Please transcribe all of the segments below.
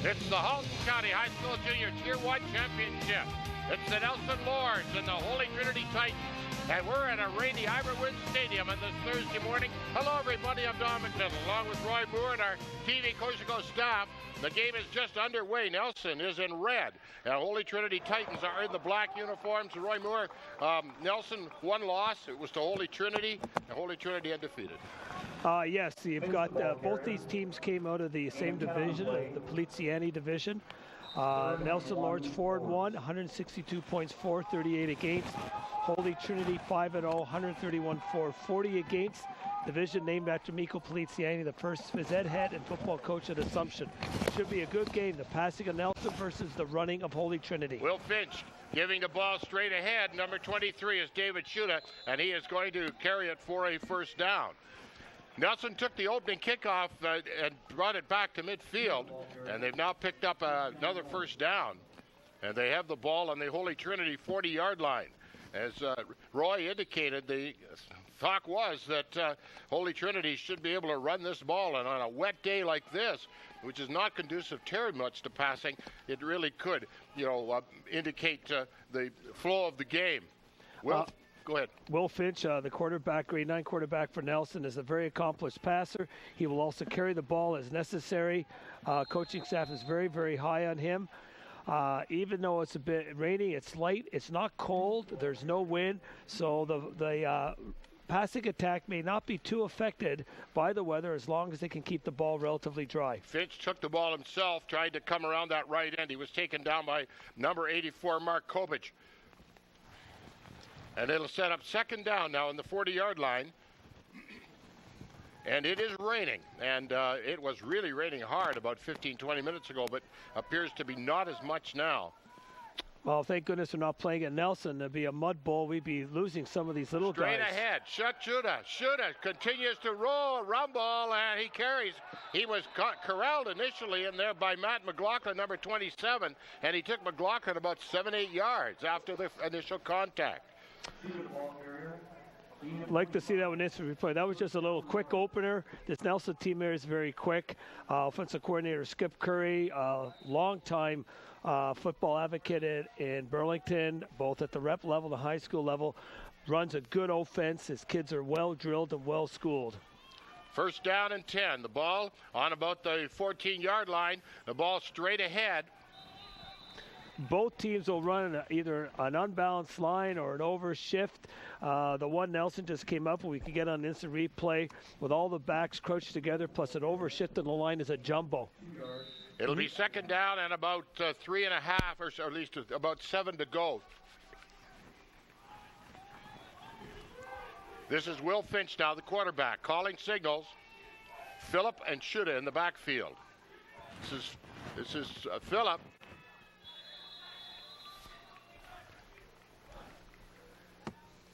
It's the Halton County High School Junior Tier 1 Championship. It's the Nelson Lords and the Holy Trinity Titans. And we're at a rainy Ivor Wynne Stadium on this Thursday morning. Hello, everybody. I'm Don McLaughlin, along with Roy Moore and our TV Cogeco staff. The game is just underway. Nelson is in red, and Holy Trinity Titans are in the black uniforms. Roy Moore, Nelson, one loss. It was to Holy Trinity, and Holy Trinity undefeated. Yes, you've got both these teams came out of the same division, the Poliziani division. Nelson Lords 4-1, 162 points for, 38 against. Holy Trinity 5-0, 131 for, 40 against. Division named after Mikko Poliziani, the first phys ed head and football coach at Assumption. Should be a good game. The passing of Nelson versus the running of Holy Trinity. Will Finch giving the ball straight ahead. Number 23 is David Schuta, and he is going to carry it for a first down. Nelson took the opening kickoff and brought it back to midfield, and they've now picked up another first down. And they have the ball on the Holy Trinity 40-yard line. As Roy indicated, the talk was that Holy Trinity should be able to run this ball, and on a wet day like this, which is not conducive very much to passing, it really could, indicate the flow of the game. Well, go ahead. Will Finch, the quarterback, grade 9 quarterback for Nelson, is a very accomplished passer. He will also carry the ball as necessary. Coaching staff is very, very high on him. Even though it's a bit rainy, it's light, it's not cold, there's no wind, so the passing attack may not be too affected by the weather as long as they can keep the ball relatively dry. Finch took the ball himself, tried to come around that right end. He was taken down by number 84, Mark Kovich. And it'll set up second down now in the 40-yard line. And it is raining, and it was really raining hard about 15-20 minutes ago, but appears to be not as much now. Well, thank goodness we're not playing at Nelson. There'd be a mud bowl. We'd be losing some of these little guys. Straight ahead. Schuta continues to rumble, and he carries. He was corralled initially in there by Matt Mclaughlin, number 27, and he took Mclaughlin about 7-8 yards after the initial contact. Like to see that one instant replay. That was just a little quick opener. This Nelson team here is very quick. Offensive coordinator Skip Curry, long-time football advocate in Burlington, both at the rep level, the high school level, runs a good offense. His kids are well drilled and well schooled. First down and 10. The ball on about the 14-yard line. The ball straight ahead. Both teams will run either an unbalanced line or an overshift. The one Nelson just came up, and we can get on instant replay with all the backs crouched together, plus an overshift in the line is a jumbo. It'll be second down and about 3.5, or at least about 7 to go. This is Will Finch now, the quarterback, calling signals. Phillip and Schuta in the backfield. This is Phillip.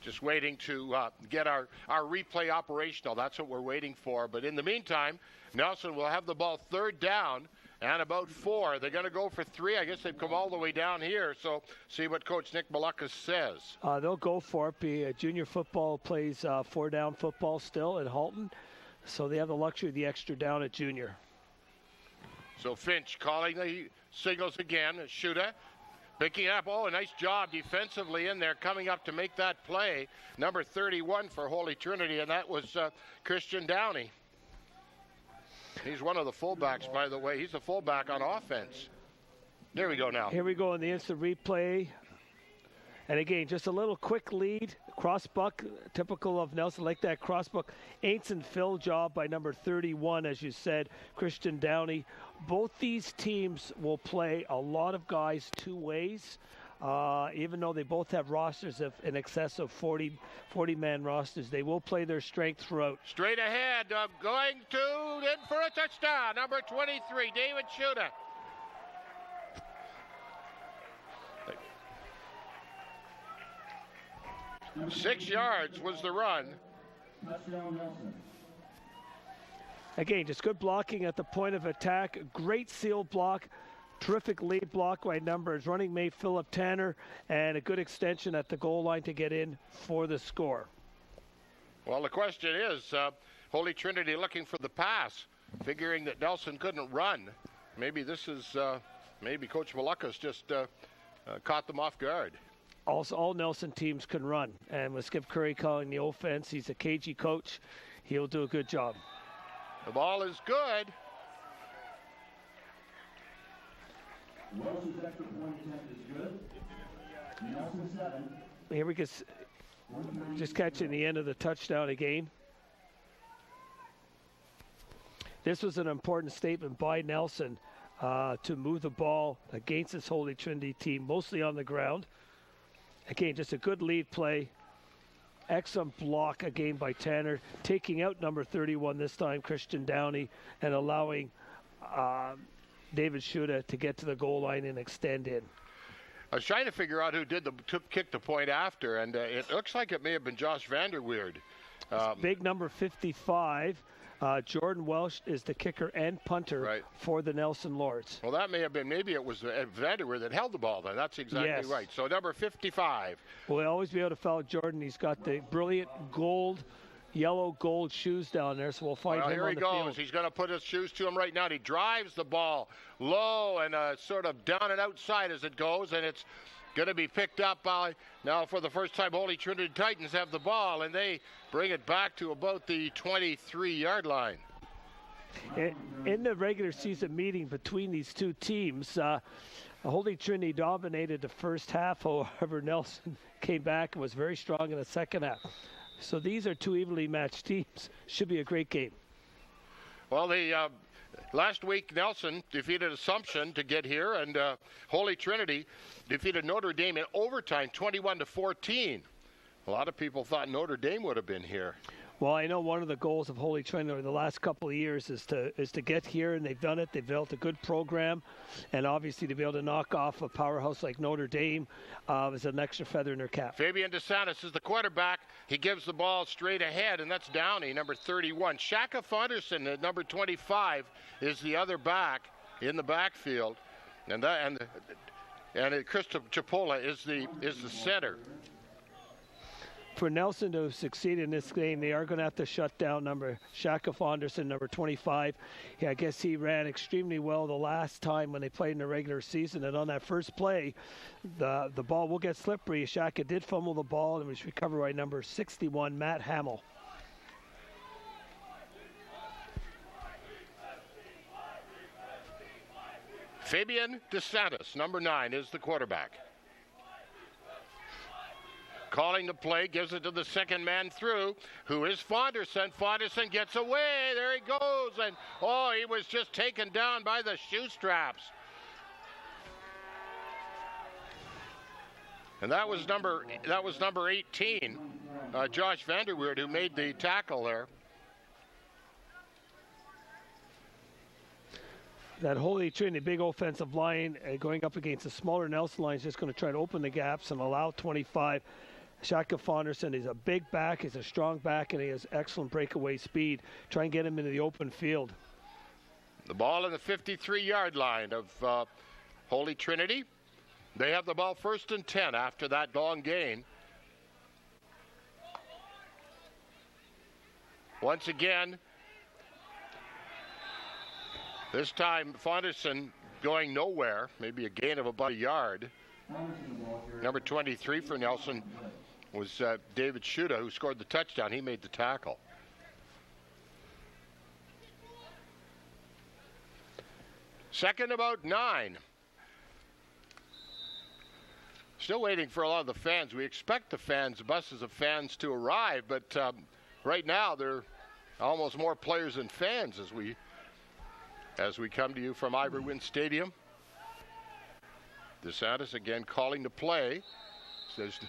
Just waiting to get our replay operational. That's what we're waiting for. But in the meantime, Nelson will have the ball third down and about 4. They're going to go for 3. I guess they've come all the way down here. So see what Coach Nick Malukis says. They'll go for it. Junior football plays 4-down football still at Halton. So they have the luxury of the extra down at junior. So Finch calling the signals again. Schuta. Picking up, a nice job defensively in there, coming up to make that play. Number 31 for Holy Trinity, and that was Christian Downey. He's one of the fullbacks, by the way. He's a fullback on offense. There we go now. Here we go in the instant replay. And again, just a little quick lead. Crossbuck, typical of Nelson, like that crossbuck. Aints and fill job by number 31, as you said, Christian Downey. Both these teams will play a lot of guys two ways, even though they both have rosters of in excess of 40-man rosters. They will play their strength throughout. Straight ahead, going in for a touchdown, number 23, David Schuta. 6 yards was the run. Again, just good blocking at the point of attack. Great seal block. Terrific lead block by numbers. Running mate Philip Tanner, and a good extension at the goal line to get in for the score. Well, the question is, Holy Trinity looking for the pass, figuring that Nelson couldn't run. maybe this is maybe Coach Malaka's just caught them off guard. Also, all Nelson teams can run, and with Skip Curry calling the offense, he's a cagey coach. He'll do a good job. The ball is good. Nelson's extra point attempt is good. Nelson 7. Here we go, just catching the end of the touchdown again. This was an important statement by Nelson to move the ball against this Holy Trinity team, mostly on the ground. Again, just a good lead play. Excellent block again by Tanner, taking out number 31 this time, Christian Downey, and allowing David Shuda to get to the goal line and extend in. I was trying to figure out who kicked the point after, and it looks like it may have been Josh Vanderweerd. Big number 55. Jordan Welsh is the kicker and punter for the Nelson Lords. Well, that may have been, maybe it was Vanderweerd that held the ball then. That's exactly right. So number 55. We'll always be able to foul Jordan. He's got the brilliant yellow gold shoes down there, so we'll find him on the field. Here he goes. He's going to put his shoes to him right now. He drives the ball low and sort of down and outside as it goes, and it's going to be picked up by, now for the first time, Holy Trinity Titans have the ball, and they bring it back to about the 23-yard line. In the regular season meeting between these two teams, Holy Trinity dominated the first half. However, Nelson came back and was very strong in the second half. So these are two evenly matched teams. Should be a great game. Well, last week, Nelson defeated Assumption to get here, and Holy Trinity defeated Notre Dame in overtime, 21-14. A lot of people thought Notre Dame would have been here. Well, I know one of the goals of Holy Trinity over the last couple of years is to get here, and they've done it. They've built a good program, and obviously to be able to knock off a powerhouse like Notre Dame is an extra feather in their cap. Fabian DeSantis is the quarterback. He gives the ball straight ahead, and that's Downey, number 31. Shaka Fonderson at number 25 is the other back in the backfield, and Christopher Chipola is the center. For Nelson to succeed in this game, they are going to have to shut down Shaka Fonderson, number 25. Yeah, I guess he ran extremely well the last time when they played in the regular season. And on that first play, the ball will get slippery. Shaka did fumble the ball and was recovered by number 61, Matt Hamill. Fabian DeSantis, number 9, is the quarterback. Calling the play, gives it to the second man through, who is Fonderson. Fonderson gets away. There he goes. And, he was just taken down by the shoe straps. And that was number 18, Josh Vanderweerd, who made the tackle there. That Holy Trinity big offensive line going up against the smaller Nelson line is just going to try to open the gaps and allow 25. Shaka Fonderson is a big back, he's a strong back, and he has excellent breakaway speed. Try and get him into the open field. The ball in the 53-yard line of Holy Trinity. They have the ball 1st and 10 after that long gain. Once again, this time Fonderson going nowhere, maybe a gain of about a yard. Number 23 for Nelson was David Shuda, who scored the touchdown. He made the tackle. Second about 9. Still waiting for a lot of the fans. We expect the buses of fans to arrive, but right now there are almost more players than fans as we come to you from Ivor Wynne Stadium. DeSantis again calling the play. There's a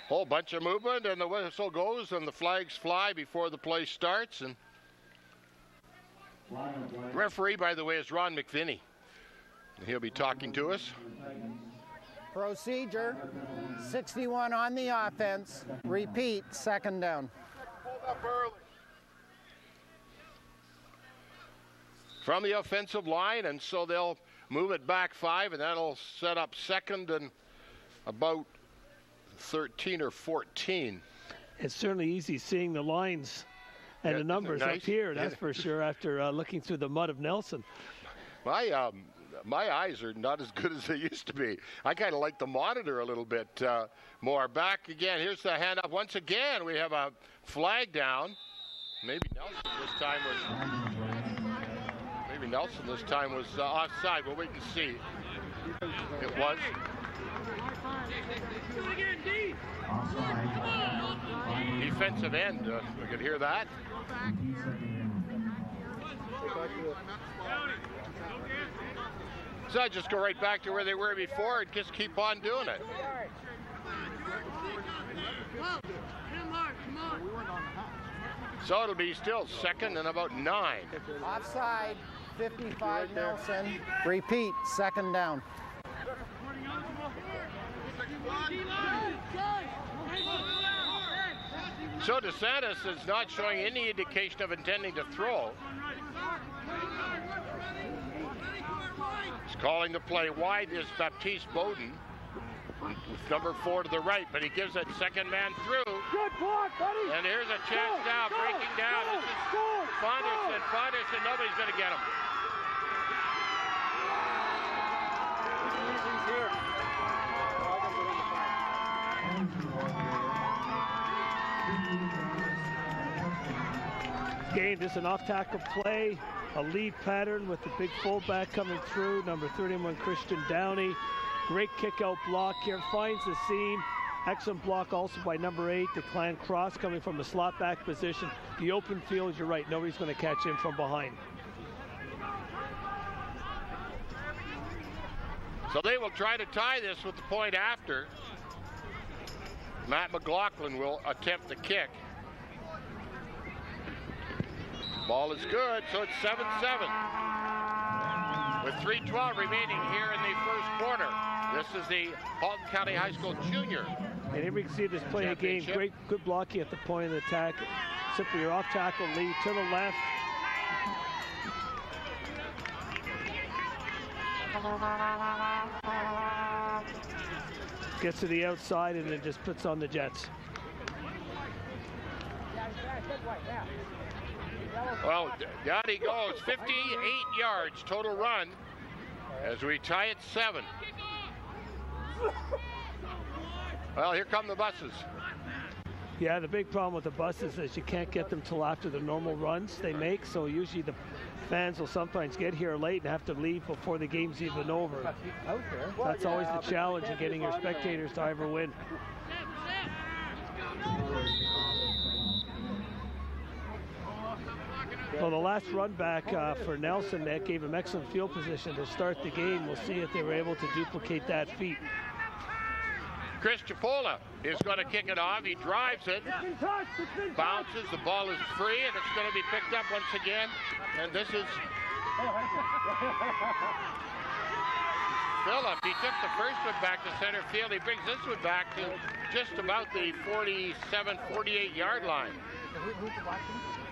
whole bunch of movement, and the whistle goes, and the flags fly before the play starts. And the referee, by the way, is Ron McVinney. He'll be talking to us. Procedure, 61 on the offense. Repeat, 2nd down. From the offensive line, and so they'll move it back 5, and that'll set up 2nd and about 13 or 14. It's certainly easy seeing the lines and the numbers up here, that's for sure, after looking through the mud of Nelson. My eyes are not as good as they used to be. I kind of like the monitor a little bit more. Back again. Here's the hand up. Once again, we have a flag down. Maybe Nelson this time was offside. We'll wait and see. It was. Defensive end. We could hear that. So I just go right back to where they were before and just keep on doing it. So it'll be still second and about 9. Offside, 55 Nelson. Repeat, second down. So DeSantis is not showing any indication of intending to throw. He's calling the play. Wide is Baptiste Bowden. Number 4 to the right, but he gives that second man through. Good block, buddy. And here's a chance now, breaking down. This is Fonderson. Nobody's going to get him. Gained is an off-tackle play, a lead pattern with the big fullback coming through, number 31 Christian Downey. Great kick-out block here, finds the seam. Excellent block also by number 8, the Clan Cross, coming from a slot back position. The open field, you're right, nobody's going to catch him from behind. So they will try to tie this with the point after. Matt Mclaughlin will attempt the kick. Ball is good, so it's 7-7. With 3:12 remaining here in the first quarter. This is the Halton County High School Junior. And here we can see this play again. Great, good blocking at the point of the attack. Simply your off-tackle lead to the left. Gets to the outside and then just puts on the Jets. Well, down he goes. 58 yards total run as we tie it 7. Well, here come the buses. Yeah, the big problem with the buses is you can't get them till after the normal runs they make, so usually the fans will sometimes get here late and have to leave before the game's even over. That's always the challenge in getting your spectators to Ivor Wynne. Well, the last run back for Nelson, that gave him excellent field position to start the game. We'll see if they were able to duplicate that feat. Chris Chipola is going to kick it off. He drives it, bounces, the ball is free, and it's going to be picked up once again. And this is Phillip. He took the first one back to center field. He brings this one back to just about the 47, 48-yard line.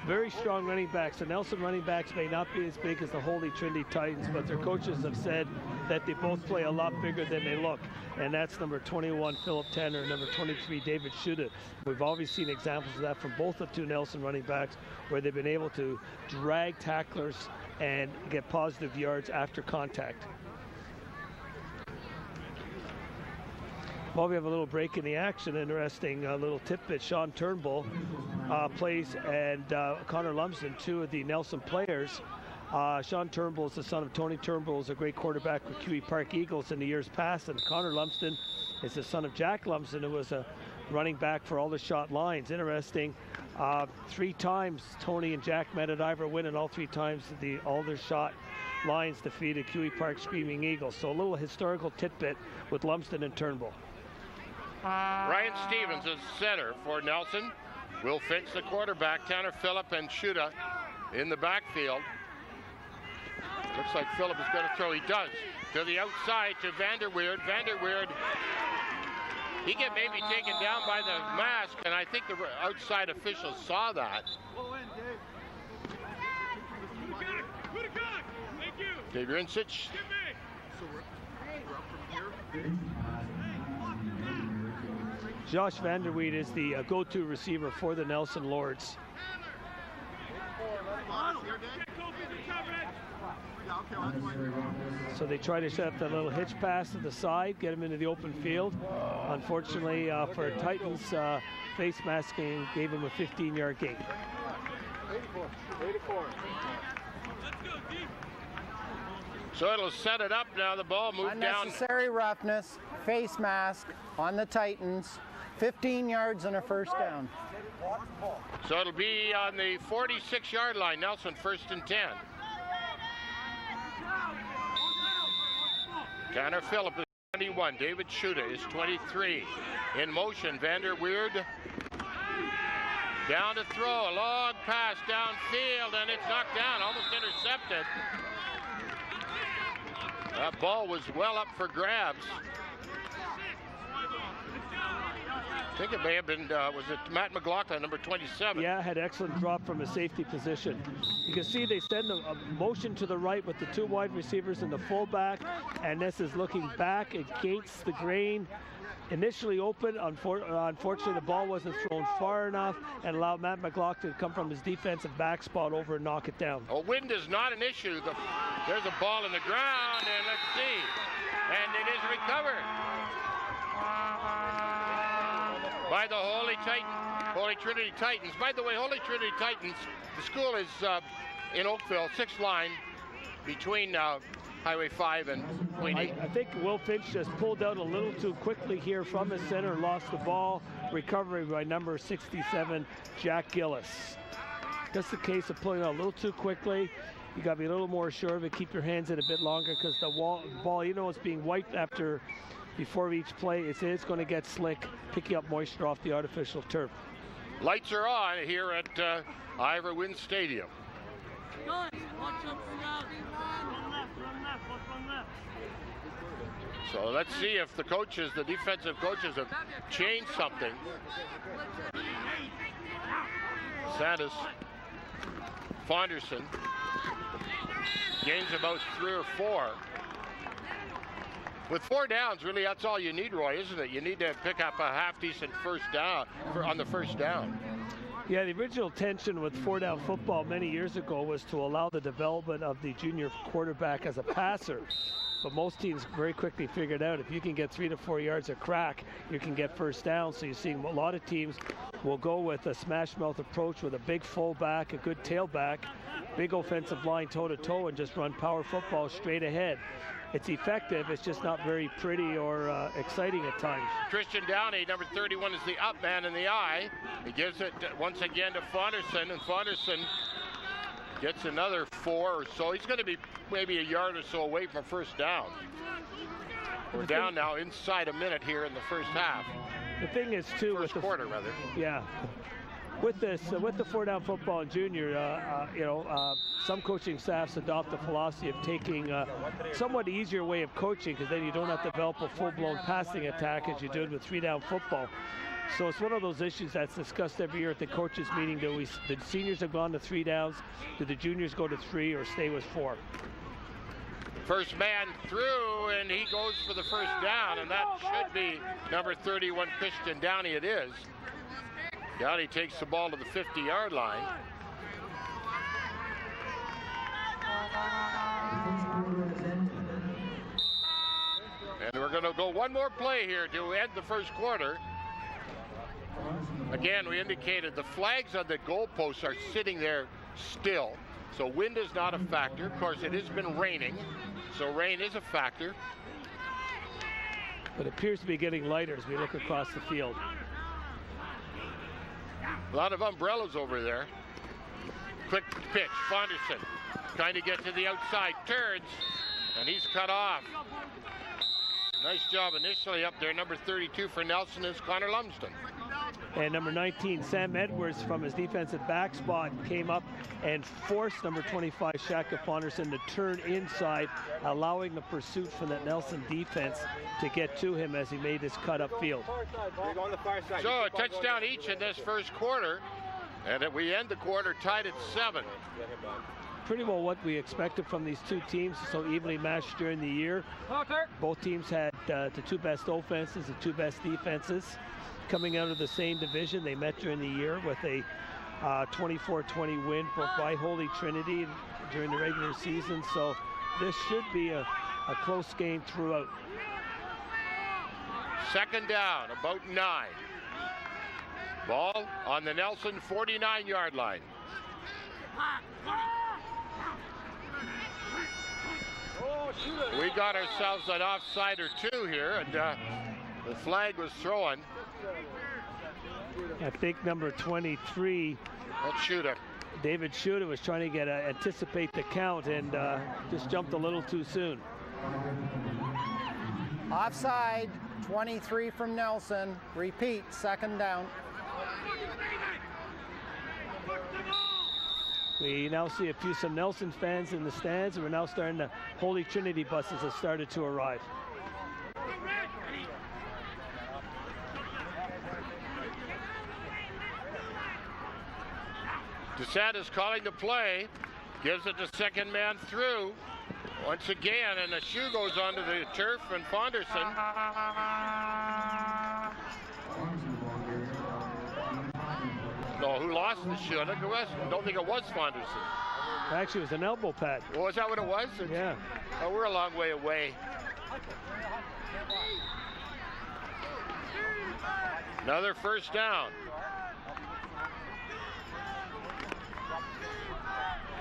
Very strong running backs. The Nelson running backs may not be as big as the Holy Trinity Titans, but their coaches have said that they both play a lot bigger than they look. And that's number 21, Philip Tanner, and number 23, David Schuda. We've always seen examples of that from both the two Nelson running backs, where they've been able to drag tacklers and get positive yards after contact. Well, we have a little break in the action. Interesting little tidbit. Sean Turnbull plays, and Connor Lumsden, two of the Nelson players. Sean Turnbull is the son of Tony Turnbull, who's a great quarterback with QE Park Eagles in the years past, and Connor Lumsden is the son of Jack Lumsden, who was a running back for Aldershot Lions. Interesting. 3 times Tony and Jack met at Ivor Wynne, and all 3 times the Aldershot Lions defeated QE Park Screaming Eagles. So a little historical tidbit with Lumsden and Turnbull. Ryan Stevens is center for Nelson. Will Finch, the quarterback. Tanner Phillip and Schuda in the backfield. Looks like Phillip is going to throw. He does. To the outside to Vanderweerd. Vanderweerd, he get maybe taken down by the mask, and I think the outside officials saw that. Dave Rinsich. Josh Vanderweerd is the go-to receiver for the Nelson Lords. So they try to set up that little hitch pass to the side, get him into the open field. Unfortunately for Titans, face masking gave him a 15-yard gain. 84. So it'll set it up now. The ball moved down. Unnecessary roughness, face mask on the Titans. 15 yards and a first down. So it'll be on the 46-yard line. Nelson 1st and 10. Connor Phillip is 21. David Schuta is 23. In motion, Vander Weird. Down to throw. A long pass downfield, and it's knocked down. Almost intercepted. That ball was well up for grabs. I think it may have been, was it Matt Mclaughlin, number 27? Yeah, had excellent drop from a safety position. You can see they send a motion to the right with the two wide receivers and the fullback, and this is looking back against the grain. Initially open, unfortunately the ball wasn't thrown far enough and allowed Matt Mclaughlin to come from his defensive back spot over and knock it down. Oh, wind is not an issue. There's a ball in the ground, and let's see. And it is recovered by the Holy Trinity Titans. By the way, Holy Trinity Titans, the school is in Oakville, 6th line between Highway 5 and Queenie. I think Will Finch just pulled out a little too quickly here from his center, lost the ball. Recovery by number 67, Jack Gillis. Just the case of pulling out a little too quickly. You got to be a little more sure of it. Keep your hands in a bit longer because the ball, you know, it's being wiped before each play. It's going to get slick, picking up moisture off the artificial turf. Lights are on here at Ivor Wynne Stadium. So let's see if the defensive coaches have changed something. Sandus, Fonderson gains about 3 or 4. With 4 downs, really, that's all you need, Roy, isn't it? You need to pick up a half-decent first down on the first down. Yeah, the original intention with 4-down football many years ago was to allow the development of the junior quarterback as a passer. But most teams very quickly figured out if you can get 3 to 4 yards of crack, you can get first down. So you're seeing a lot of teams will go with a smash mouth approach with a big fullback, a good tailback, big offensive line toe-to-toe, and just run power football straight ahead. It's effective, it's just not very pretty or exciting at times. Christian Downey, number 31, is the up man in the eye. He gives it once again to Fonderson, and Fonderson gets another 4 or so. He's going to be maybe a yard or so away from first down. We're down now inside a minute here in the first half. The thing is, too, first quarter, rather. Yeah. With this, with the 4-down football in junior, some coaching staffs adopt the philosophy of taking a somewhat easier way of coaching because then you don't have to develop a full-blown passing attack as you did with 3-down football. So it's one of those issues that's discussed every year at the coaches meeting. The seniors have gone to 3 downs. Do the juniors go to 3 or stay with 4? First man through, and he goes for the first down, and that should be number 31, Christian Downey. It is. Downey takes the ball to the 50-yard line. And we're going to go one more play here to end the first quarter. Again, we indicated the flags on the goalposts are sitting there still. So wind is not a factor. Of course, it has been raining, so rain is a factor. But it appears to be getting lighter as we look across the field. A lot of umbrellas over there. Quick pitch, Fonderson trying to get to the outside, turns, and he's cut off. Nice job initially up there. Number 32 for Nelson is Connor Lumsden. And number 19, Sam Edwards, from his defensive back spot, came up and forced number 25, Shaka Fonderson, to turn inside, allowing the pursuit from that Nelson defense to get to him as he made his cut upfield. So a touchdown each in this first quarter, and we end the quarter tied at 7. Pretty well what we expected from these two teams, so evenly matched during the year. Both teams had the 2 best offenses, the 2 best defenses. Coming out of the same division, they met during the year with a 24-20 win by Holy Trinity during the regular season. So this should be a close game throughout. Second down, about 9. Ball on the Nelson 49-yard line. We got ourselves an offside or two here, and the flag was thrown. I think number 23, That's Shuda. David Shuda, was trying to anticipate the count and just jumped a little too soon. Offside, 23 from Nelson. Repeat, second down. We now see some Nelson fans in the stands, and we're now starting to, Holy Trinity buses have started to arrive. DeSantis calling the play, gives it to second man through. Once again, and the shoe goes onto the turf, and Fonderson. No, who lost the shoe? I don't think it was Fonderson. Actually, it was an elbow pad. Oh, is that what it was? Yeah. Oh, we're a long way away. Another first down.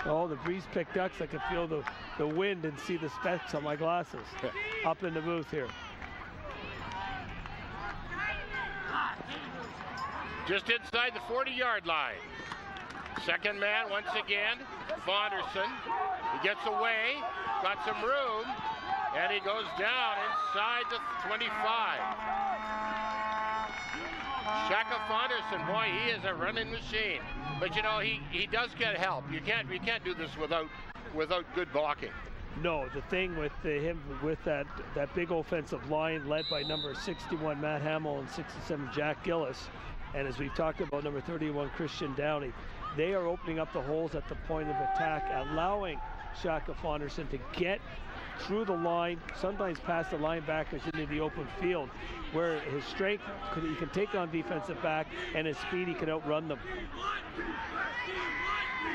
Oh, the breeze picked up. I could feel the wind and see the specks on my glasses up in the booth here. Just inside the 40-yard line. Second man once again, Fonderson. He gets away, got some room, and he goes down inside the 25. Shaka Fonderson, boy, he is a running machine. But you know, he does get help. You can't do this without good blocking. No, the thing with him, with that big offensive line led by number 61 Matt Hamill and 67 Jack Gillis, and as we've talked about, number 31 Christian Downey, they are opening up the holes at the point of attack, allowing Shaka Fonderson to get through the line, sometimes past the linebackers into the open field, where his strength, he can take on defensive back, and his speed, he can outrun them.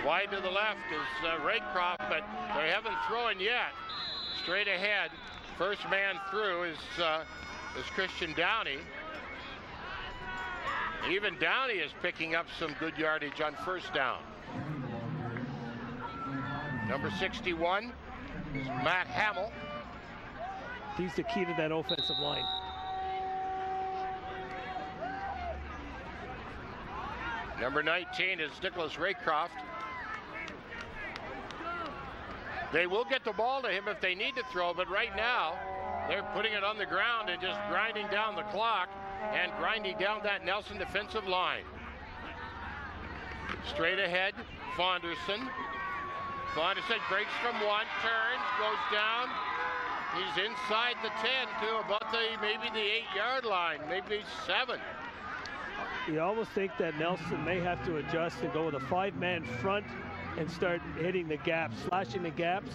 Wide to the left is Raycroft, but they haven't thrown yet. Straight ahead, first man through is Christian Downey. Even Downey is picking up some good yardage on first down. Number 61 is Matt Hamill. He's the key to that offensive line. Number 19 is Nicholas Raycroft. They will get the ball to him if they need to throw, but right now they're putting it on the ground and just grinding down the clock and grinding down that Nelson defensive line. Straight ahead, Fonderson. Fonderson breaks from one, turns, goes down. He's inside the 10 to about maybe the 8-yard line, maybe 7. You almost think that Nelson may have to adjust and go with a 5-man front and start hitting the gaps, slashing the gaps.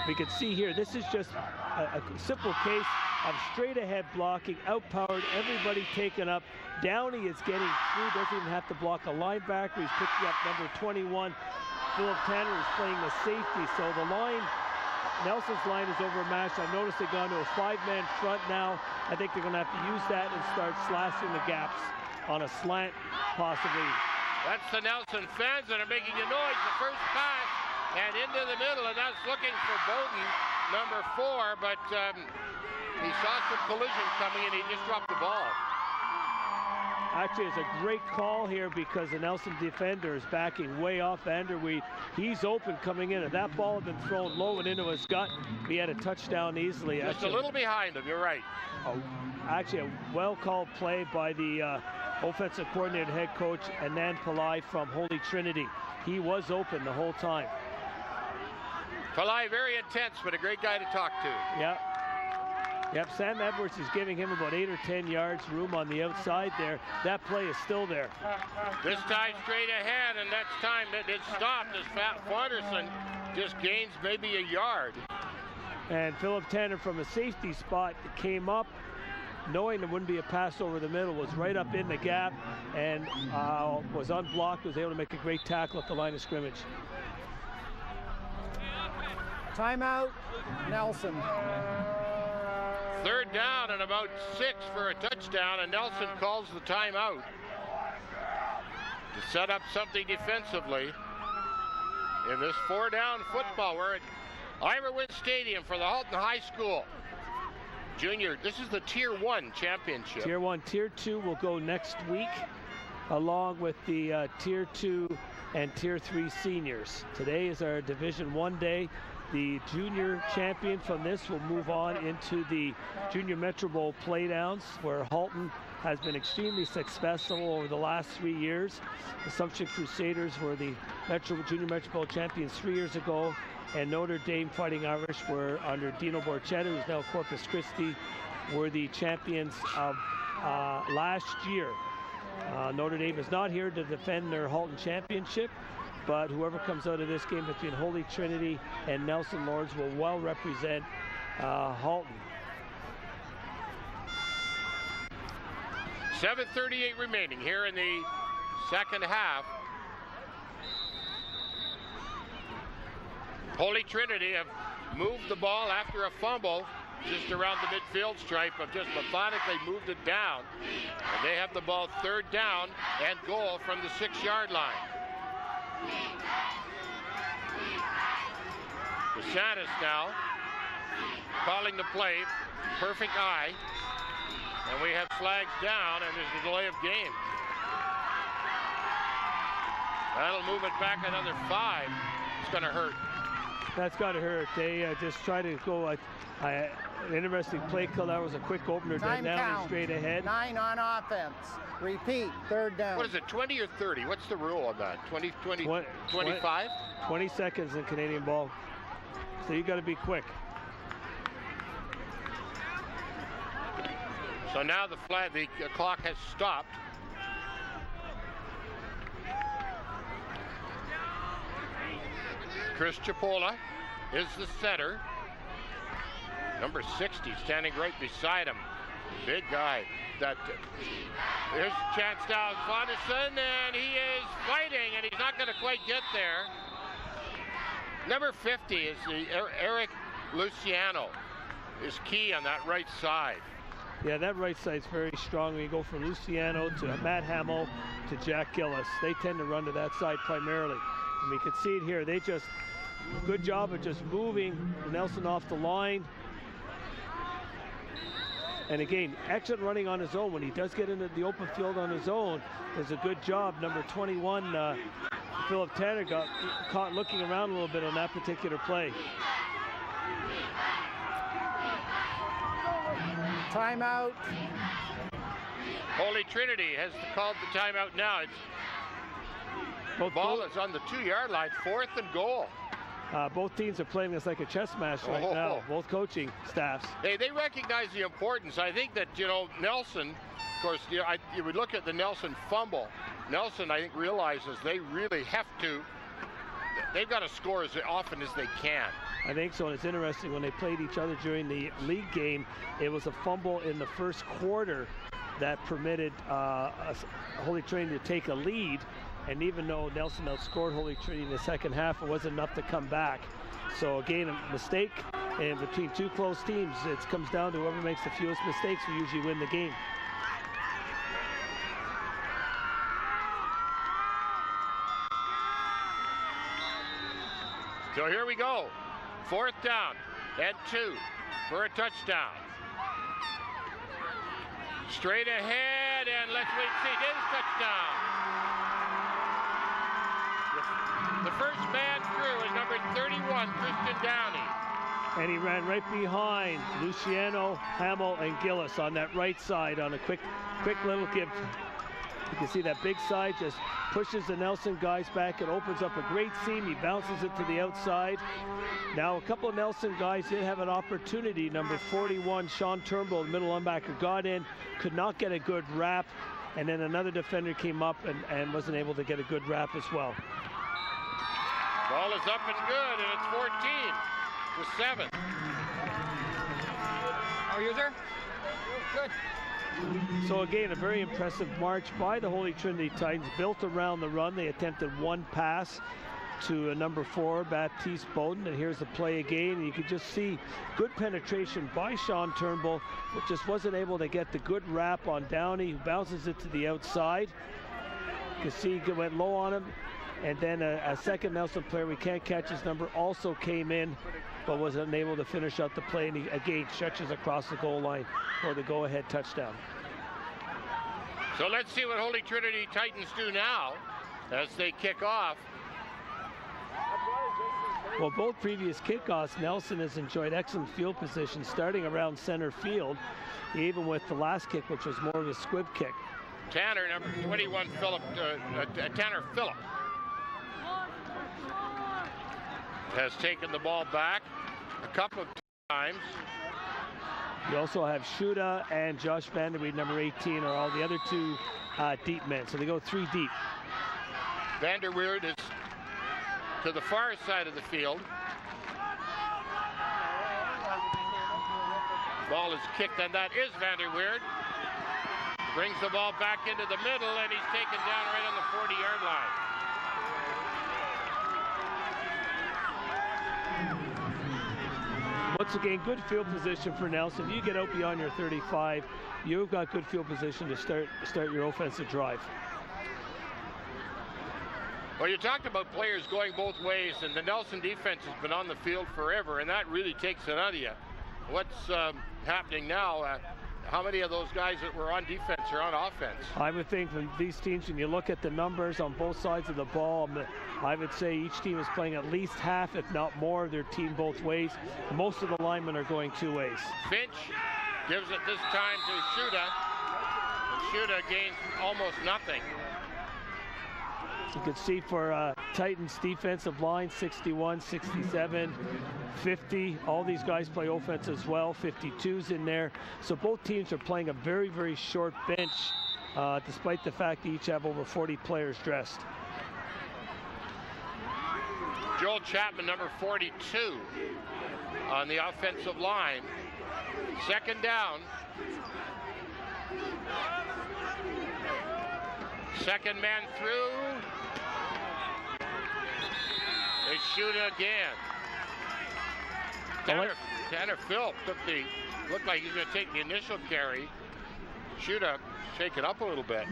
We can see here, this is just a simple case of straight ahead blocking, outpowered, everybody taken up. Downey is getting through, doesn't even have to block a linebacker. He's picking up number 21. Philip Tanner is playing the safety, so the line, Nelson's line is overmatched. I've noticed they've gone to a 5-man front now. I think they're gonna have to use that and start slashing the gaps on a slant, possibly. That's the Nelson fans that are making a noise. The first pass and into the middle, and that's looking for Bowden, number 4, but he saw some collision coming and he just dropped the ball. Actually, it's a great call here because the Nelson defender is backing way off Vanderweed. He's open coming in. If that ball had been thrown low and into his gut, he had a touchdown easily. Just a little behind him, you're right. Actually, a well-called play by the offensive coordinator, head coach, Anand Pillai from Holy Trinity. He was open the whole time. Pillai, very intense, but a great guy to talk to. Yeah. Yep, Sam Edwards is giving him about 8 or 10 yards room on the outside there. That play is still there. This time straight ahead, and that's time that it stopped as Fonderson just gains maybe a yard. And Philip Tanner from a safety spot came up, knowing there wouldn't be a pass over the middle, was right up in the gap and was unblocked, was able to make a great tackle at the line of scrimmage. Timeout, Nelson. 3rd down and about 6 for a touchdown, and Nelson calls the timeout to set up something defensively in this 4-down football. We're at Ivor Wynne Stadium for the Halton High School Junior. This is the Tier 1 championship. Tier 1. Tier 2 will go next week, along with the Tier 2 and Tier 3 seniors. Today is our Division 1 day. The junior champion from this will move on into the Junior Metro Bowl playdowns, where Halton has been extremely successful over the last 3 years. Assumption Crusaders were the Junior Metro Bowl champions 3 years ago, and Notre Dame Fighting Irish were under Dino Borchetta, who's now Corpus Christi, were the champions of last year. Notre Dame is not here to defend their Halton championship, but whoever comes out of this game between Holy Trinity and Nelson Lords will well represent Halton. 7:38 remaining here in the second half. Holy Trinity have moved the ball after a fumble just around the midfield stripe, have just methodically moved it down. And they have the ball 3rd down and goal from the 6-yard line. DeSantis now calling the play, perfect eye, and we have flags down, and there's a delay of game. That'll move it back another 5. It's going to hurt. That's got to hurt. They just try to go an interesting play call. That was a quick opener. Time now count. Straight ahead. 9 on offense. Repeat, 3rd down. What is it, 20 or 30? What's the rule on that? 20, 25? 20 seconds in Canadian ball. So you got to be quick. So now the clock has stopped. Chris Chipola is the center. Number 60 standing right beside him. Big guy. Here's a chance down. Fonderson, and he is fighting, and he's not going to quite get there. Number 50 is Eric Luciano, is key on that right side. Yeah, that right side's very strong. When you go from Luciano to Matt Hamill to Jack Gillis, they tend to run to that side primarily. And we can see it here. They just, good job of just moving Nelson off the line. And again, excellent running on his own. When he does get into the open field on his own, does a good job. Number 21, Philip Tanner, got caught looking around a little bit on that particular play. Timeout. Holy Trinity has called the timeout now. The ball is on the 2-yard line, 4th and goal. Both teams are playing this like a chess match right now, both coaching staffs. Hey, they recognize the importance. I think that, Nelson, of course, you would look at the Nelson fumble. Nelson, I think, realizes they really have to, they've got to score as often as they can. I think so, and it's interesting, when they played each other during the league game, it was a fumble in the first quarter that permitted Holy Trinity to take a lead. And even though Nelson outscored Holy Trinity in the second half, it wasn't enough to come back. So again, a mistake, and between two close teams, it comes down to whoever makes the fewest mistakes will usually win the game. So here we go. 4th down and 2 for a touchdown. Straight ahead, and let's wait and see. Davis touchdown. The first man through is number 31, Christian Downey. And he ran right behind Luciano, Hamill, and Gillis on that right side on a quick little give. You can see that big side just pushes the Nelson guys back. It opens up a great seam. He bounces it to the outside. Now a couple of Nelson guys did have an opportunity. Number 41, Sean Turnbull, the middle linebacker, got in, could not get a good wrap. And then another defender came up and wasn't able to get a good wrap as well. Ball is up and good, and it's 14-7. Our user? So again, a very impressive march by the Holy Trinity Titans, built around the run. They attempted one pass to number 4, Baptiste Bowden, and here's the play again. And you can just see good penetration by Sean Turnbull, but just wasn't able to get the good wrap on Downey, who bounces it to the outside. You can see he went low on him, and then a second Nelson player, we can't catch his number, also came in, but was unable to finish out the play, and he again stretches across the goal line for the go-ahead touchdown. So let's see what Holy Trinity Titans do now as they kick off. Well, both previous kickoffs, Nelson has enjoyed excellent field position, starting around center field, even with the last kick, which was more of a squib kick. Tanner, number 21, Tanner Phillip, has taken the ball back a couple of times. You also have Shuda and Josh Vanderweed, number 18, are all the other two deep men. So they go 3 deep. Vanderweerd is to the far side of the field. Ball is kicked, and that is Vanderweerd. Brings the ball back into the middle, and he's taken down right on the 40-yard line. Once again, good field position for Nelson. You get out beyond your 35, you've got good field position to start your offensive drive. Well, you talked about players going both ways, and the Nelson defense has been on the field forever, and that really takes it out of you. What's happening now? How many of those guys that were on defense are on offense? I would think from these teams, when you look at the numbers on both sides of the ball, I would say each team is playing at least half, if not more, of their team both ways. Most of the linemen are going 2 ways. Finch gives it this time to Shuda, and Shuda gains almost nothing. You can see for Titans defensive line, 61, 67, 50. All these guys play offense as well. 52's in there. So both teams are playing a very, very short bench, despite the fact they each have over 40 players dressed. Joel Chapman, number 42, on the offensive line. Second down. Second man through. They shoot again. Tanner Phil looked like he's going to take the initial carry. Shuda shake it up a little bit.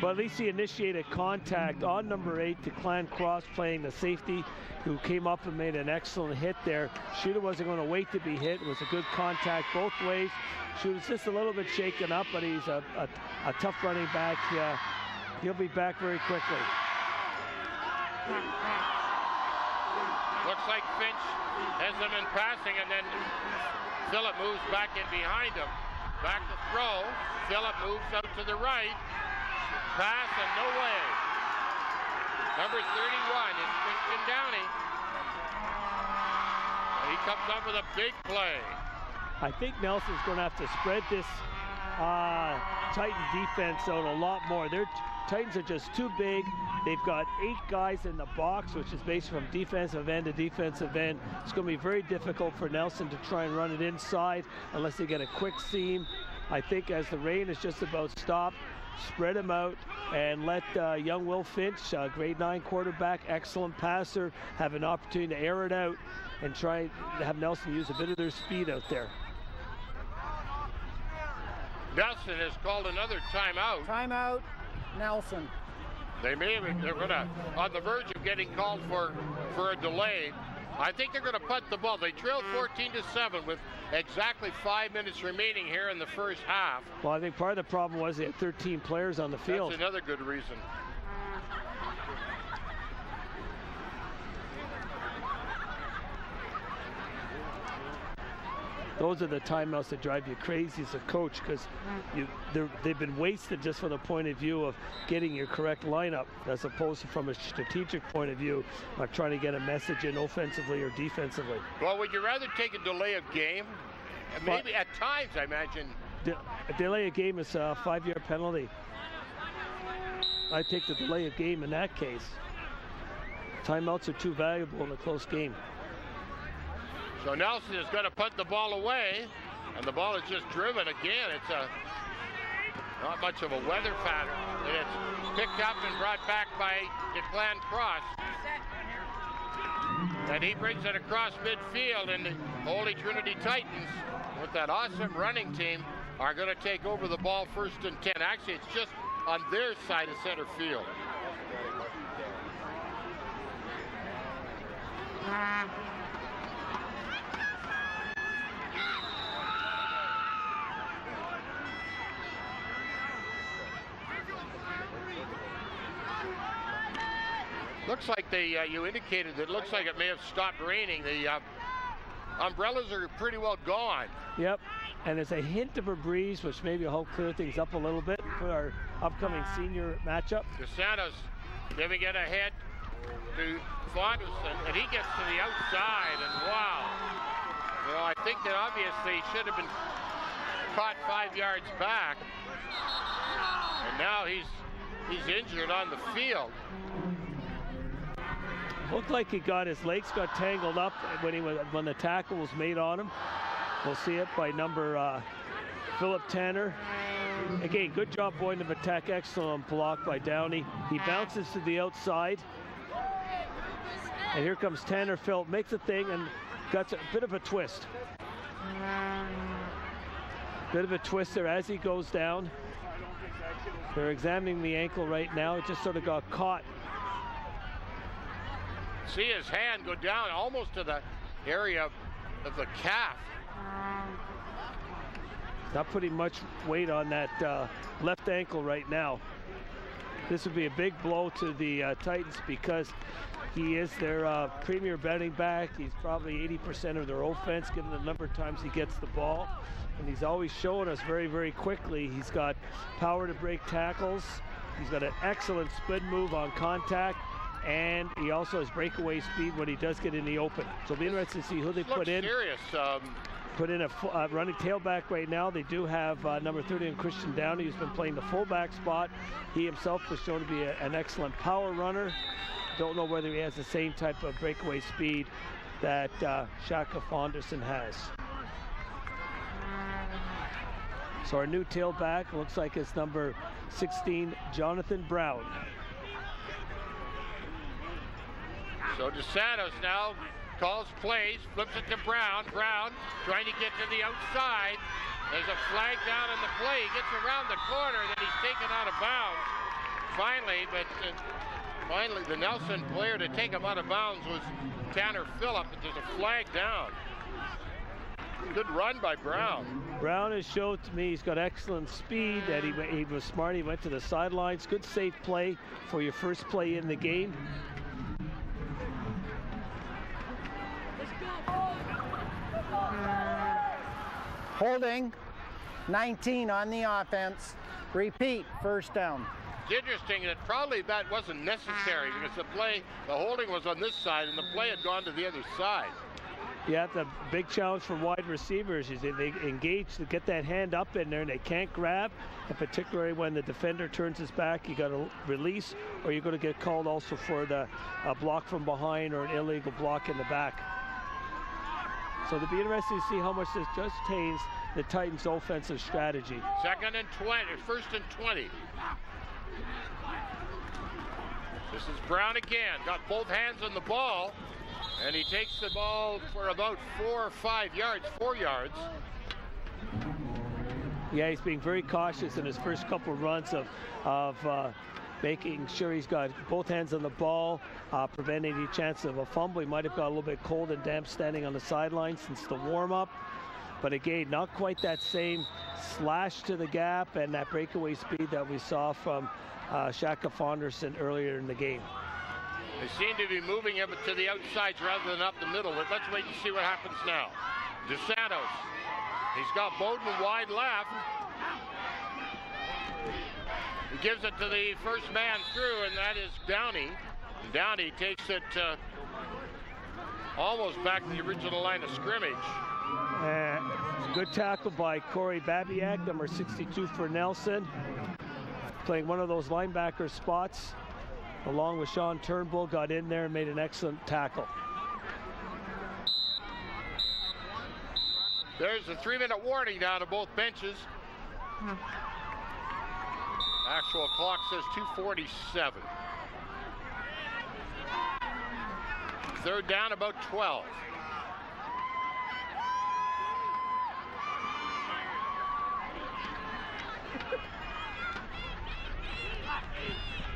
But at least he initiated contact on number 8 to Clan Cross, playing the safety, who came up and made an excellent hit there. Shuda wasn't going to wait to be hit. It was a good contact both ways. Shuda's just a little bit shaken up, but he's a tough running back. He'll be back very quickly. Looks like Finch has them in passing, and then Phillip moves back in behind him. Back to throw. Phillip moves out to the right. Pass, and no way. Number 31 is Christian Downey. He comes up with a big play. I think Nelson's going to have to spread this Titan defense out a lot more. Their Titans are just too big. They've got 8 guys in the box, which is based from defensive end to defensive end. It's going to be very difficult for Nelson to try and run it inside unless they get a quick seam. I think as the rain is just about stopped, spread them out and let young Will Finch, grade 9 quarterback, excellent passer, have an opportunity to air it out and try to have Nelson use a bit of their speed out there. Nelson has called another timeout. Timeout, Nelson. They're gonna on the verge of getting called for a delay. I think they're gonna punt the ball. They trailed 14-7 with exactly 5 minutes remaining here in the first half. Well, I think part of the problem was they had 13 players on the field. That's another good reason. Those are the timeouts that drive you crazy as a coach, because they've been wasted just from the point of view of getting your correct lineup, as opposed to from a strategic point of view of trying to get a message in offensively or defensively. Well, would you rather take a delay of game? Maybe at times, I imagine. A delay of game is a 5-yard penalty. I take the delay of game in that case. Timeouts are too valuable in a close game. So Nelson is going to punt the ball away. And the ball is just driven again. It's not much of a weather pattern. And it's picked up and brought back by Mclaughlin Cross. And he brings it across midfield, and the Holy Trinity Titans, with that awesome running team, are going to take over the ball 1st and 10. Actually, it's just on their side of center field. Looks like you indicated that it looks like it may have stopped raining. The umbrellas are pretty well gone. Yep, and there's a hint of a breeze, which maybe will help clear things up a little bit for our upcoming senior matchup. DeSantos giving it ahead to Fonderson, and he gets to the outside, and wow. You know, I think that obviously he should have been caught 5 yards back, and now he's injured on the field. Looked like his legs got tangled up when the tackle was made on him. We'll see it by number Philip Tanner. Again, good job going to attack. Excellent block by Downey. He bounces to the outside. And here comes Tanner. Philip makes a thing and got a bit of a twist. Bit of a twist there as he goes down. They're examining the ankle right now. It just sort of got caught. See his hand go down almost to the area of the calf. Not putting much weight on that left ankle right now. This would be a big blow to the Titans because he is their premier running back. He's probably 80% of their offense, given the number of times he gets the ball. And he's always showing us very, very quickly. He's got power to break tackles. He's got an excellent spin move on contact. And he also has breakaway speed when he does get in the open. So it'll be interesting to see who they put in. Serious. Put in a running tailback right now. They do have number 30 Christian Downey, who's been playing the fullback spot. He himself was shown to be an excellent power runner. Don't know whether he has the same type of breakaway speed that Shaka Fonderson has. So our new tailback looks like it's number 16, Jonathan Brown. So DeSantos now calls plays, flips it to Brown. Brown trying to get to the outside. There's a flag down in the play. He gets around the corner, then he's taken out of bounds. Finally, the Nelson player to take him out of bounds was Tanner Phillip, but there's a flag down. Good run by Brown. Brown has showed to me he's got excellent speed, that he was smart. He went to the sidelines. Good safe play for your first play in the game. Holding, 19 on the offense. Repeat, 1st down. It's interesting that probably that wasn't necessary because the holding was on this side and the play had gone to the other side. Yeah, the big challenge for wide receivers is they engage to get that hand up in there and they can't grab, and particularly when the defender turns his back, you got to release, or you're going to get called also for the block from behind or an illegal block in the back. So it'll be interesting to see how much this just changes the Titans' offensive strategy. 1st and 20. This is Brown again. Got both hands on the ball, and he takes the ball for about 4 or 5 yards, 4 yards. Yeah, he's being very cautious in his first couple runs of making sure he's got both hands on the ball, preventing any chance of a fumble. He might have got a little bit cold and damp standing on the sideline since the warm-up. But again, not quite that same slash to the gap and that breakaway speed that we saw from Shaka Fonderson earlier in the game. They seem to be moving him to the outsides rather than up the middle. But let's wait and see what happens now. DeSantos. He's got Bowden wide left. He gives it to the first man through, and that is Downey. And Downey takes it almost back to the original line of scrimmage. Good tackle by Corey Babiak, number 62 for Nelson. Playing one of those linebacker spots, along with Sean Turnbull, got in there and made an excellent tackle. There's a 3-minute warning down to both benches. Actual clock says 2:47. Third down, about 12.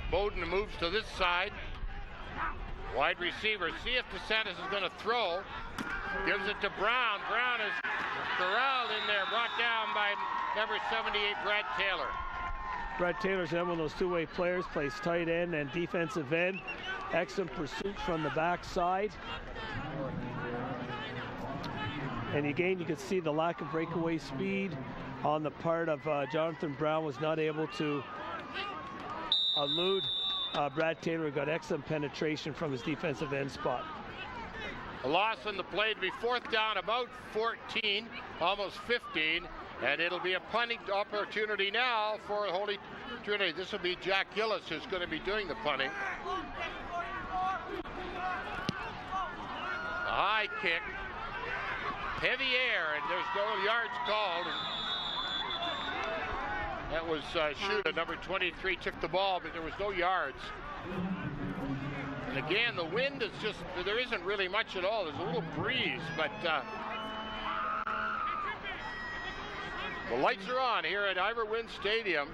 Bowden moves to this side. Wide receiver. See if DeSantis is going to throw. Gives it to Brown. Brown is corralled in there. Brought down by number 78, Brad Taylor. Brad Taylor's one of those two-way players, plays tight end and defensive end. Excellent pursuit from the backside. And again, you can see the lack of breakaway speed on the part of Jonathan Brown. Was not able to elude Brad Taylor. Got excellent penetration from his defensive end spot. A loss on the play to be fourth down, about 14, almost 15. And it'll be a punting opportunity now for Holy Trinity. This will be Jack Gillis who's going to be doing the punting. A high kick. Heavy air, and there's no yards called. That was Shuda, number 23, took the ball, but there was no yards. And again, the wind is just, there isn't really much at all. There's a little breeze, but the lights are on here at Ivor Wynne Stadium.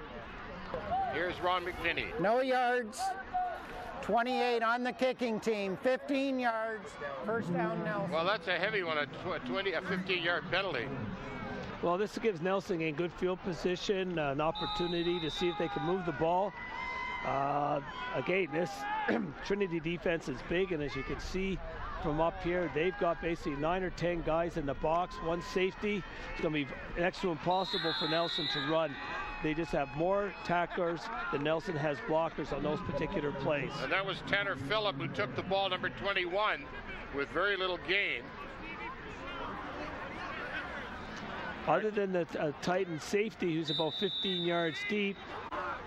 Here's Ron McVinney. No yards. 28 on the kicking team. 15 yards. First down, Nelson. Well, that's a heavy one, a 15-yard penalty. Well, this gives Nelson a good field position, an opportunity to see if they can move the ball. Again, this Trinity defense is big, and as you can see from up here, they've got basically 9 or 10 guys in the box, one safety. It's going to be next to impossible for Nelson to run. They just have more tacklers than Nelson has blockers on those particular plays. And that was Tanner Phillip who took the ball, number 21, with very little gain. Other than the Titan safety, who's about 15 yards deep,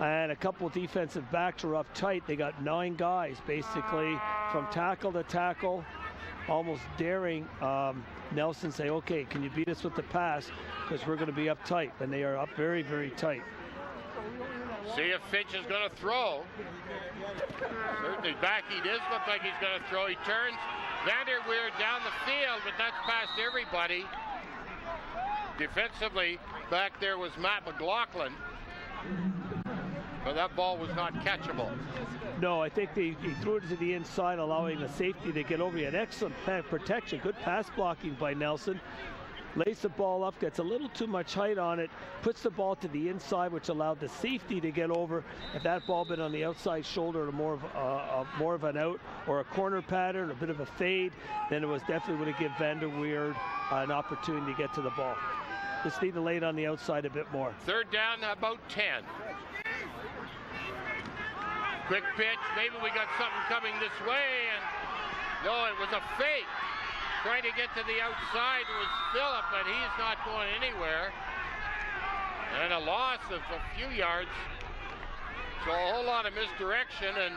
and a couple defensive backs are up tight, they got 9 guys basically from tackle to tackle, almost daring Nelson say, okay, can you beat us with the pass, because we're going to be up tight, and they are up very, very tight. See if Finch is going to throw. Certainly back, he does look like he's going to throw. He turns Vanderweer down the field, but that's past everybody. Defensively, back there was Matt Mclaughlin, but that ball was not catchable. No, I think he threw it to the inside, allowing the safety to get over. He had excellent protection, good pass blocking by Nelson. Lays the ball up, gets a little too much height on it, puts the ball to the inside, which allowed the safety to get over. If that ball been on the outside shoulder, or more of an out or a corner pattern, a bit of a fade, then it was definitely would have given Vanderweer an opportunity to get to the ball. Just need to lay it on the outside a bit more. Third down, about 10. Quick pitch, maybe we got something coming this way, and no, it was a fake. Trying to get to the outside was Phillip, but he's not going anywhere. And a loss of a few yards. So a whole lot of misdirection, and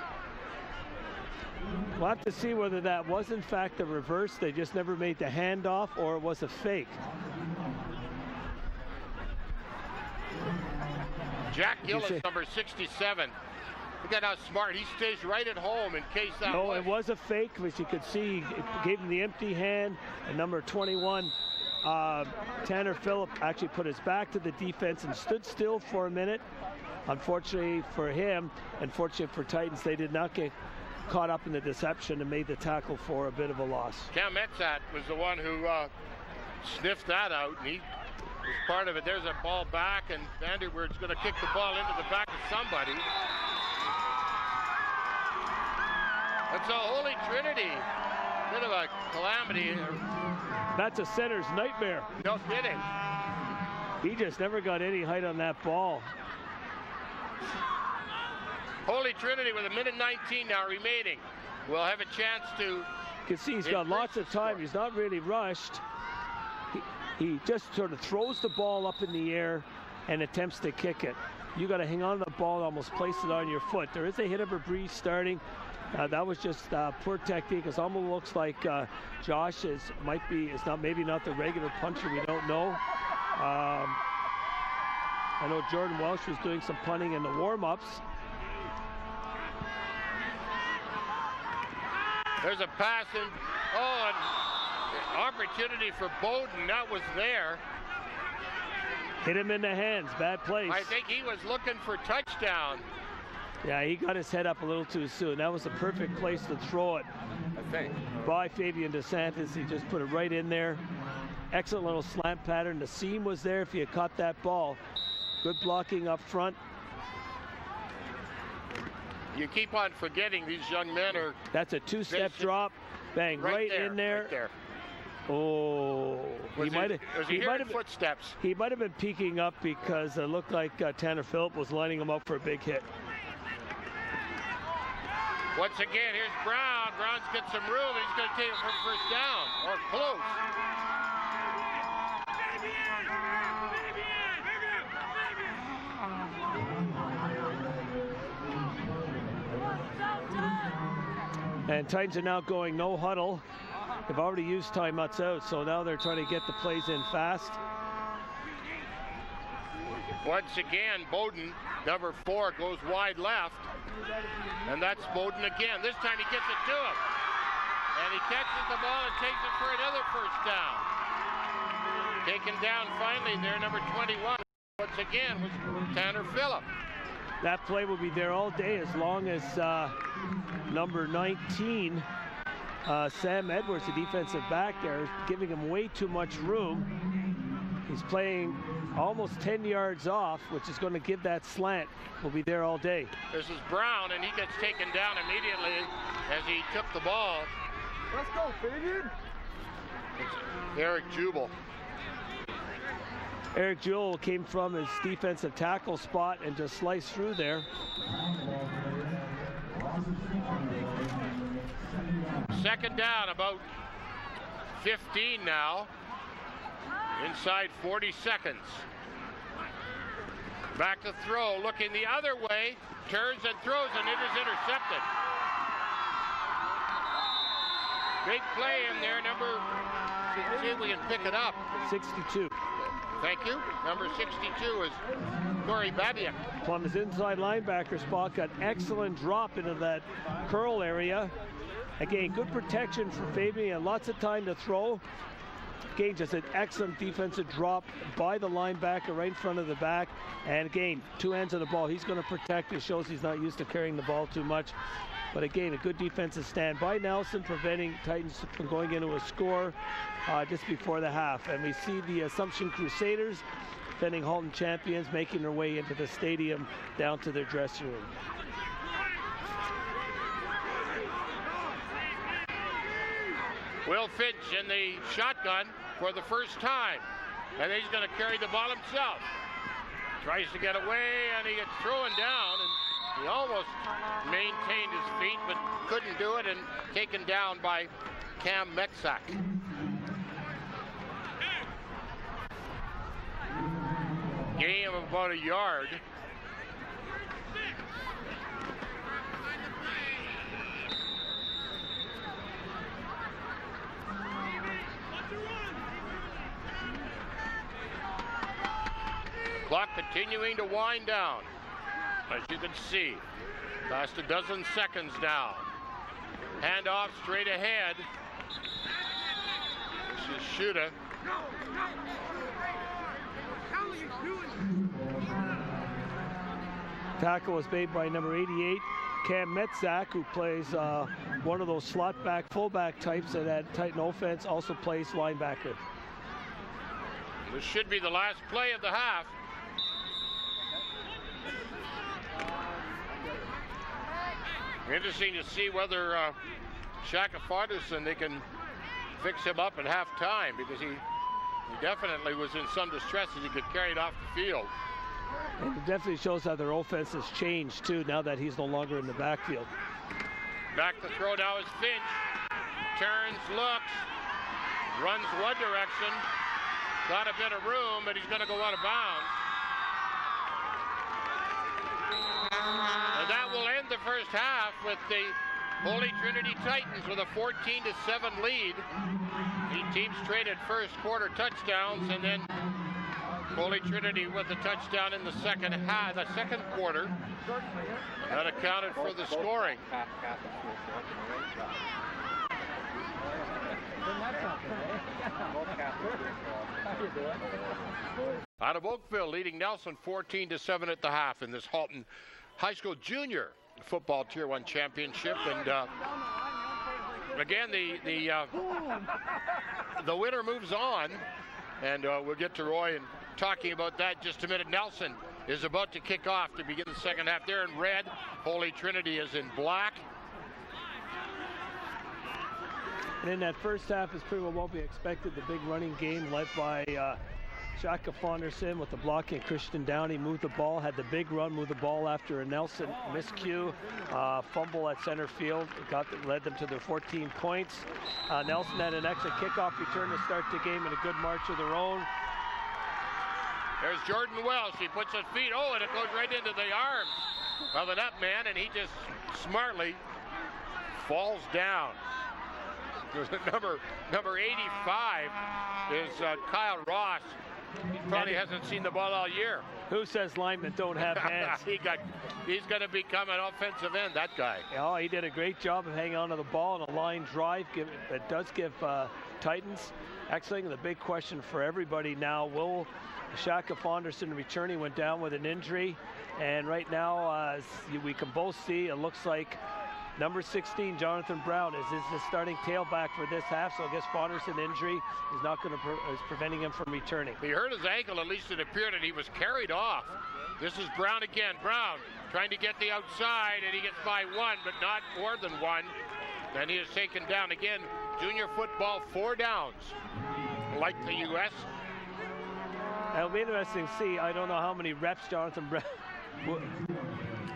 we'll have to see whether that was in fact a reverse. They just never made the handoff, or it was a fake. Jack Gillis, number 67. Look at how smart. He stays right at home in case that No, it was a fake, as you could see. It gave him the empty hand. And number 21, Tanner Phillip, actually put his back to the defense and stood still for a minute. Unfortunately for him, unfortunately for Titans, they did not get caught up in the deception and made the tackle for a bit of a loss. Cam Etzat was the one who sniffed that out, and he was part of it. There's a ball back, and Vanderweer's going to kick the ball into the back of somebody. It's a Holy Trinity. Bit of a calamity. That's a center's nightmare. No kidding. He just never got any height on that ball. Holy Trinity with 1:19 now remaining. We'll have a chance to... You can see he's got lots of time. He's not really rushed. He just sort of throws the ball up in the air and attempts to kick it. You got to hang on to the ball and almost place it on your foot. There is a hit of a breeze starting. That was just poor technique. It almost looks like Josh is maybe not the regular punter. We don't know. I know Jordan Welsh was doing some punting in the warm-ups. There's a pass and an opportunity for Bowden. That was there. Hit him in the hands. Bad place. I think he was looking for touchdown. Yeah, he got his head up a little too soon. That was the perfect place to throw it. I think. By Fabian DeSantis. He just put it right in there. Excellent little slant pattern. The seam was there if you had caught that ball. Good blocking up front. You keep on forgetting these young men are... That's a two-step drop. Bang, right in there. Right there. Oh, he might have footsteps. He might have been peeking up because it looked like Tanner Phillip was lining him up for a big hit. Once again, here's Brown. Brown's got some room, and he's going to take it for first down, or close. And Titans are now going no huddle. They've already used timeouts out, so now they're trying to get the plays in fast. Once again, Bowden, number 4, goes wide left. And that's Bowden again. This time he gets it to him. And he catches the ball and takes it for another first down. Taken down finally there, number 21. Once again was Tanner Phillip. That play will be there all day as long as number 19, Sam Edwards, the defensive back there, is giving him way too much room. He's playing almost 10 yards off, which is going to give that slant. Will be there all day. This is Brown, and he gets taken down immediately as he took the ball. Let's go, Fabian. It's Eric Jubal. Eric Jewell came from his defensive tackle spot and just sliced through there. Second down, about 15 now. Inside 40 seconds. Back to throw, looking the other way, turns and throws, and it is intercepted. Big play in there, see if we can pick it up. 62. Thank you. Number 62 is Corey Babiak. From his inside linebacker spot, got excellent drop into that curl area. Again, good protection for Fabian, and lots of time to throw. Again, just an excellent defensive drop by the linebacker right in front of the back. And again, two ends of the ball. He's going to protect. It shows he's not used to carrying the ball too much. But again, a good defensive stand by Nelson, preventing Titans from going into a score just before the half. And we see the Assumption Crusaders, defending Halton champions, making their way into the stadium down to their dressing room. Will Finch in the shotgun for the first time. And he's going to carry the ball himself. Tries to get away, and he gets thrown down. And he almost maintained his feet, but couldn't do it, and taken down by Cam Metzak. Gain of about a yard. Clock continuing to wind down. As you can see, past a dozen seconds now. Handoff straight ahead. This is Shuda. Tackle was made by number 88, Cam Metzak, who plays one of those slot back, fullback types that had Titan offense, also plays linebacker. This should be the last play of the half. Interesting to see whether Shaka Farderson, they can fix him up at halftime, because he definitely was in some distress as he got carried off the field. And it definitely shows how their offense has changed too, now that he's no longer in the backfield. Back to throw now is Finch. Turns, looks, runs one direction, got a bit of room, but he's going to go out of bounds. And that will end the first half with the Holy Trinity Titans with a 14-7 lead. The teams traded first quarter touchdowns, and then Holy Trinity with a touchdown in the second quarter. That accounted for the scoring. Out of Oakville, leading Nelson 14-7 at the half in this Halton High School Junior Football Tier 1 Championship. And again, the winner moves on, and we'll get to Roy and talking about that in just a minute. Nelson is about to kick off to begin the second half. They're in red. Holy Trinity is in black. And in that first half, as pretty well won't be expected, the big running game led by Shaka Fonderson with the blocking. Christian Downey moved the ball, had the big run, moved the ball after a Nelson miscue, fumble at center field, led them to their 14 points. Nelson had an extra kickoff return to start the game in a good march of their own. There's Jordan Welsh. He puts his feet, and it goes right into the arms of an up man, and he just smartly falls down. Number 85 is Kyle Ross. He probably hasn't seen the ball all year. Who says linemen don't have hands? He's going to become an offensive end, that guy. Oh, he did a great job of hanging on to the ball in a line drive. It does give Titans excellent. The big question for everybody now, will Shaka Fonderson return? He went down with an injury. And right now, as we can both see, it looks like number 16, Jonathan Brown, is the starting tailback for this half. So I guess Fonderson injury is not going to is preventing him from returning. He hurt his ankle, at least it appeared, and he was carried off. This is Brown again. Brown trying to get the outside, and he gets by one, but not more than one. And he is taken down again. Junior football, 4 downs, like the U.S. It'll be interesting to see. I don't know how many reps Jonathan Brown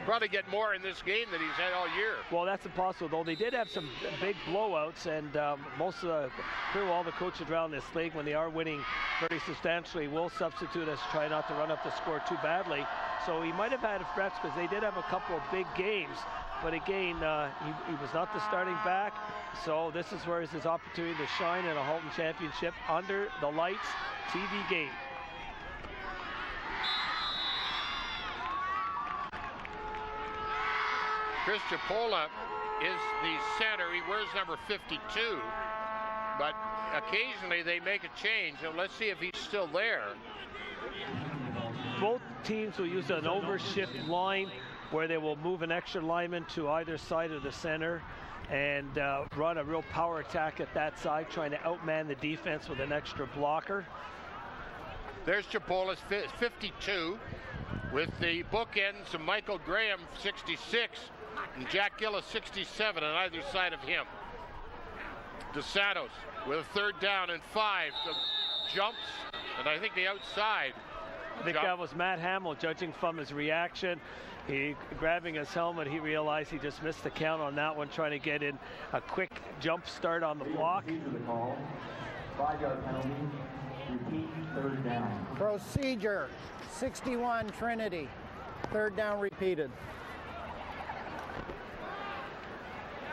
probably get more in this game than he's had all year. Well, that's impossible, though. They did have some big blowouts, and most of all the coaches around this league, when they are winning very substantially, will substitute us, try not to run up the score too badly. So he might have had reps because they did have a couple of big games. But again, he was not the starting back. So this is where it's his opportunity to shine in a Halton Championship under the lights TV game. Chris Chipola is the center. He wears number 52, but occasionally they make a change. So let's see if he's still there. Both teams will use an overshift line where they will move an extra lineman to either side of the center and run a real power attack at that side, trying to outman the defense with an extra blocker. There's Chipola's 52 with the bookends of Michael Graham, 66. And Jack Gillis, 67 on either side of him. DeSantos with a 3rd down and 5. The jumps, and I think the outside. I think that was Matt Hamill, judging from his reaction. He grabbing his helmet, he realized he just missed the count on that one, trying to get in a quick jump start on the block. 5-yard penalty. Repeat, 3rd down. Procedure, 61 Trinity. 3rd down repeated.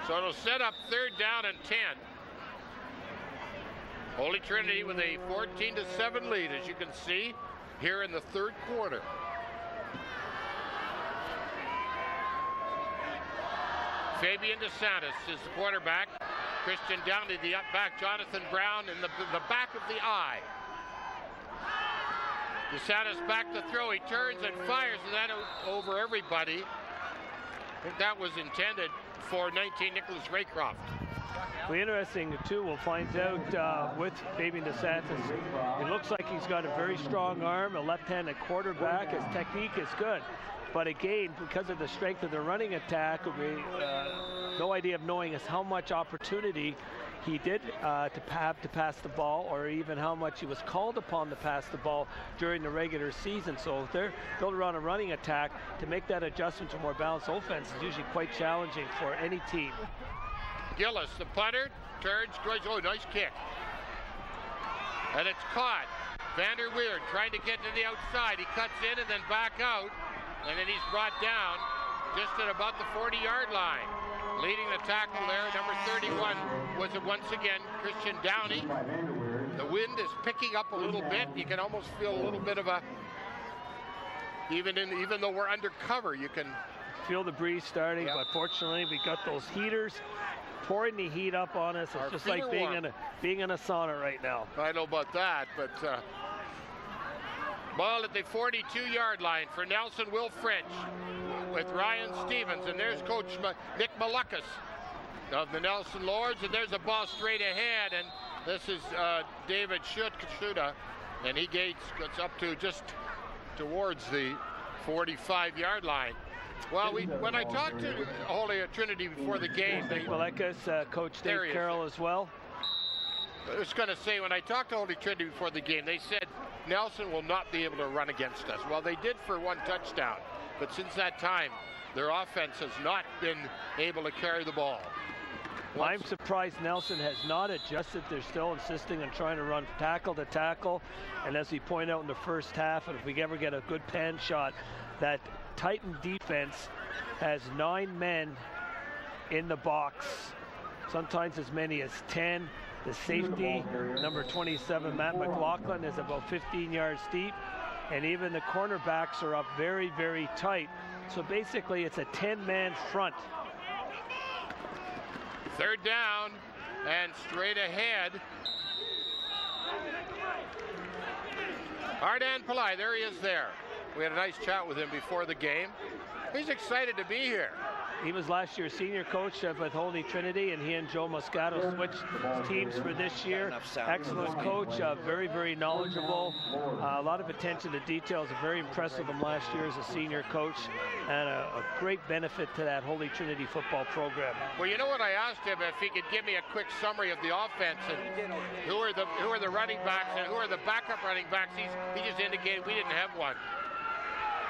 So it'll set up 3rd down and 10. Holy Trinity with a 14-7 lead, as you can see here in the 3rd quarter. Fabian DeSantis is the quarterback. Christian Downey, the up back. Jonathan Brown in the back of the eye. DeSantis back to throw. He turns and fires, and that over everybody. I think that was intended for 19 Nicholas Raycroft. Well, interesting too, we'll find out with Fabian DeSantis. It looks like he's got a very strong arm, a left-handed quarterback. His technique is good. But again, because of the strength of the running attack, no idea of knowing is how much opportunity he did to pass the ball, or even how much he was called upon to pass the ball during the regular season. So if they're built around a running attack, to make that adjustment to more balanced offense is usually quite challenging for any team. Gillis, the punter, turns, nice kick. And it's caught. Vander Weerd trying to get to the outside. He cuts in and then back out. And then he's brought down just at about the 40-yard line. leading the tackle there. Number 31 was it once again Christian Downey. The wind is picking up a little bit. You can almost feel a little bit of a, even though we're under cover, you can feel the breeze starting. Yep. But fortunately, we got those heaters pouring the heat up on us. It's just like being in a sauna right now. I know about that, but ball at the 42-yard line for Nelson Will French with Ryan Stevens, and there's Coach Nick Malukis of the Nelson Lords, and there's a ball straight ahead, and this is David Schuta, and he gets up to just towards the 45-yard line. Well, when I talked to Holy Trinity before the game, Coach Dave Carroll as well. I was going to say, when I talked to Holy Trinity before the game, they said Nelson will not be able to run against us. Well, they did for one touchdown, but since that time, their offense has not been able to carry the ball. I'm surprised Nelson has not adjusted. They're still insisting on trying to run tackle to tackle. And as we point out in the first half, and if we ever get a good pan shot, that Titan defense has 9 men in the box, sometimes as many as 10. The safety, number 27, Matt Mclaughlin, is about 15 yards deep. And even the cornerbacks are up very, very tight. So basically, it's a 10-man front. Third down and straight ahead. Ardan Pillai, there he is there. We had a nice chat with him before the game. He's excited to be here. He was last year's senior coach with Holy Trinity, and he and Joe Moscato switched teams for this year. Excellent coach, very, very knowledgeable. A lot of attention to details. Very impressed with him last year as a senior coach, and a great benefit to that Holy Trinity football program. Well, you know what, I asked him if he could give me a quick summary of the offense and who are the running backs and who are the backup running backs. He just indicated we didn't have one.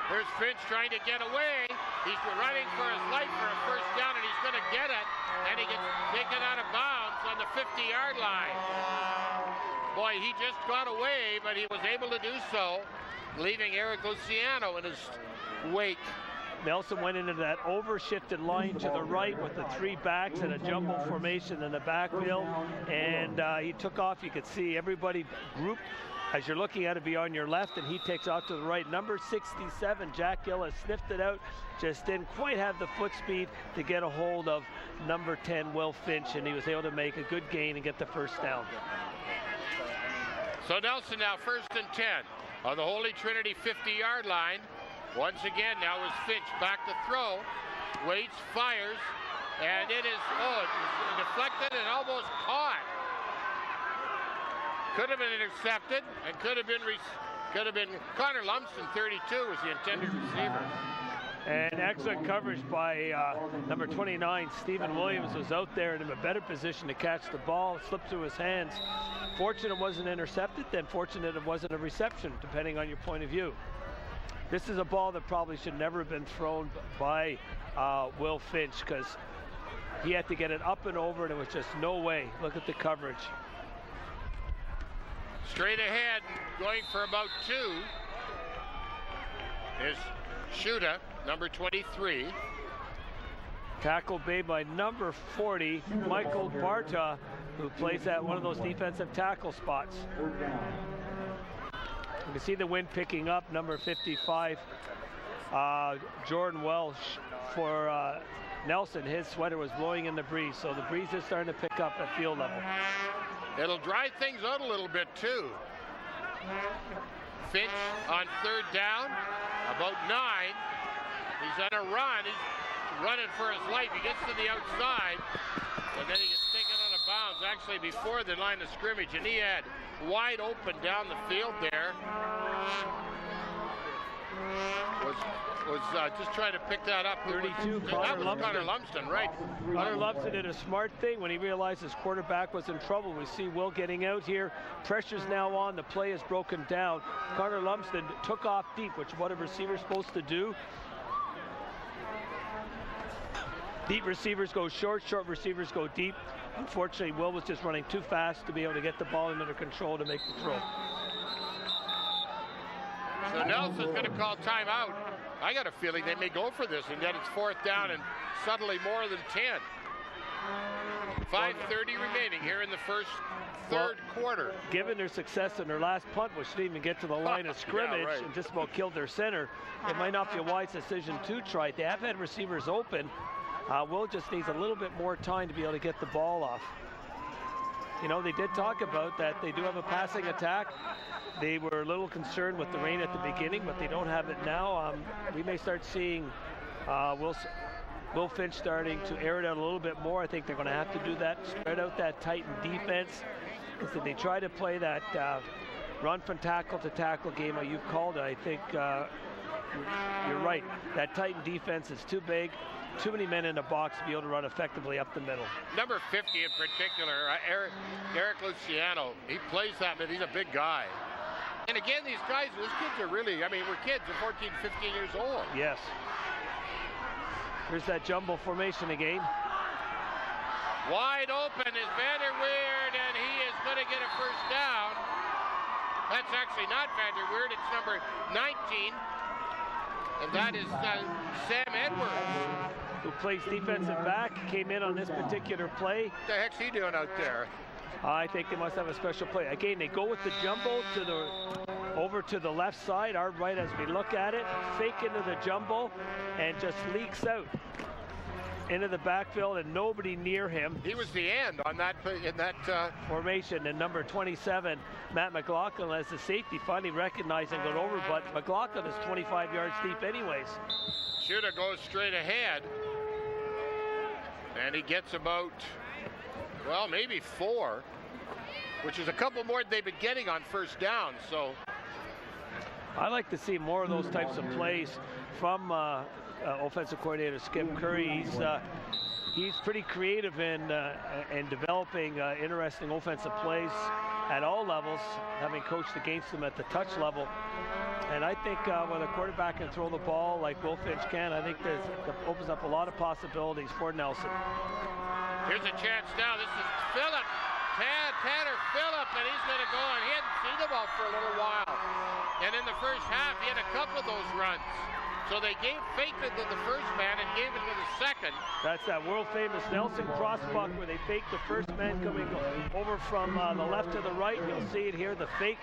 There's Finch trying to get away. He's running for his life for a first down, and he's going to get it. And he gets taken out of bounds on the 50-yard line. Boy, he just got away, but he was able to do so, leaving Eric Luciano in his wake. Nelson went into that overshifted line to the right with the 3 backs and a jumbo formation in the backfield. And he took off. You could see everybody grouped. As you're looking at it, be on your left, and he takes off to the right. Number 67, Jack Gill, has sniffed it out, just didn't quite have the foot speed to get a hold of number 10, Will Finch, and he was able to make a good gain and get the first down. So Nelson now 1st and 10 on the Holy Trinity 50-yard line. Once again, now is Finch back to throw. Waits, fires, and it is, deflected and almost caught. Could have been intercepted, and could have been Connor Lumsden, 32, was the intended receiver. And excellent coverage by number 29, Stephen Williams, was out there in a better position to catch the ball. It slipped through his hands. Fortunate it wasn't intercepted, then fortunate it wasn't a reception, depending on your point of view. This is a ball that probably should never have been thrown by Will Finch, because he had to get it up and over, and it was just no way. Look at the coverage. Straight ahead, going for about 2, is Schuta, number 23. Tackle made by number 40, Michael Barta, who plays at one of those defensive tackle spots. You can see the wind picking up. Number 55, Jordan Welsh for Nelson. His sweater was blowing in the breeze, so the breeze is starting to pick up at field level. It'll dry things out a little bit too. Finch on 3rd down, about 9. He's on a run. He's running for his life. He gets to the outside, and then he gets taken out of bounds, actually before the line of scrimmage, and he had wide open down the field there. Was just trying to pick that up. 32, Connor Lumsden, right. Connor Lumsden did a smart thing when he realized his quarterback was in trouble. We see Will getting out here. Pressure's now on. The play is broken down. Connor Lumsden took off deep, which is what a receiver's supposed to do. Deep receivers go short, short receivers go deep. Unfortunately, Will was just running too fast to be able to get the ball under control to make the throw. So Nelson's going to call timeout. I got a feeling they may go for this, and yet it's 4th down and suddenly more than 10. 5:30 remaining here in the third quarter. Given their success in their last punt, which didn't even get to the line of scrimmage and just about killed their center, it might not be a wise decision to try it. They have had receivers open. Will just needs a little bit more time to be able to get the ball off. You know, they did talk about that they do have a passing attack. They were a little concerned with the rain at the beginning, but they don't have it now. We may start seeing Will Finch starting to air it out a little bit more. I think they're going to have to do that, spread out that Titan defense. Because they try to play that run from tackle to tackle game, how you've called it, I think you're right. That Titan defense is too big, too many men in the box to be able to run effectively up the middle. Number 50 in particular, Eric Luciano, he plays that, but he's a big guy. And again, these kids are really, I mean, we're kids, they're 14, 15 years old. Yes. Here's that jumbo formation again. Wide open is Vanderweerd, and he is going to get a first down. That's actually not Vanderweerd, it's number 19. And that is Sam Edwards. Who plays defensive back, came in on this particular play. What the heck's he doing out there? I think they must have a special play. Again, they go with the jumbo over to the left side, our right as we look at it, fake into the jumbo, and just leaks out into the backfield and nobody near him. He was the end on that in that formation. And number 27, Matt Mclaughlin, as the safety, finally recognized and got over, but Mclaughlin is 25 yards deep anyways. Shooter goes straight ahead, and he gets about, well, maybe 4, which is a couple more they've been getting on first down. So I like to see more of those types of plays from offensive coordinator Skip Curry. He's pretty creative in developing interesting offensive plays at all levels, having coached against them at the touch level. And I think when a quarterback can throw the ball like Will Finch can, I think that opens up a lot of possibilities for Nelson. Here's a chance now. This is Phillip, Tanner Phillip, and he's going to go, and he hadn't seen the ball for a little while. And in the first half, he had a couple of those runs. So they faked it to the first man and gave it to the second. That's that world-famous Nelson crossbuck where they faked the first man coming over from the left to the right. You'll see it here, the fake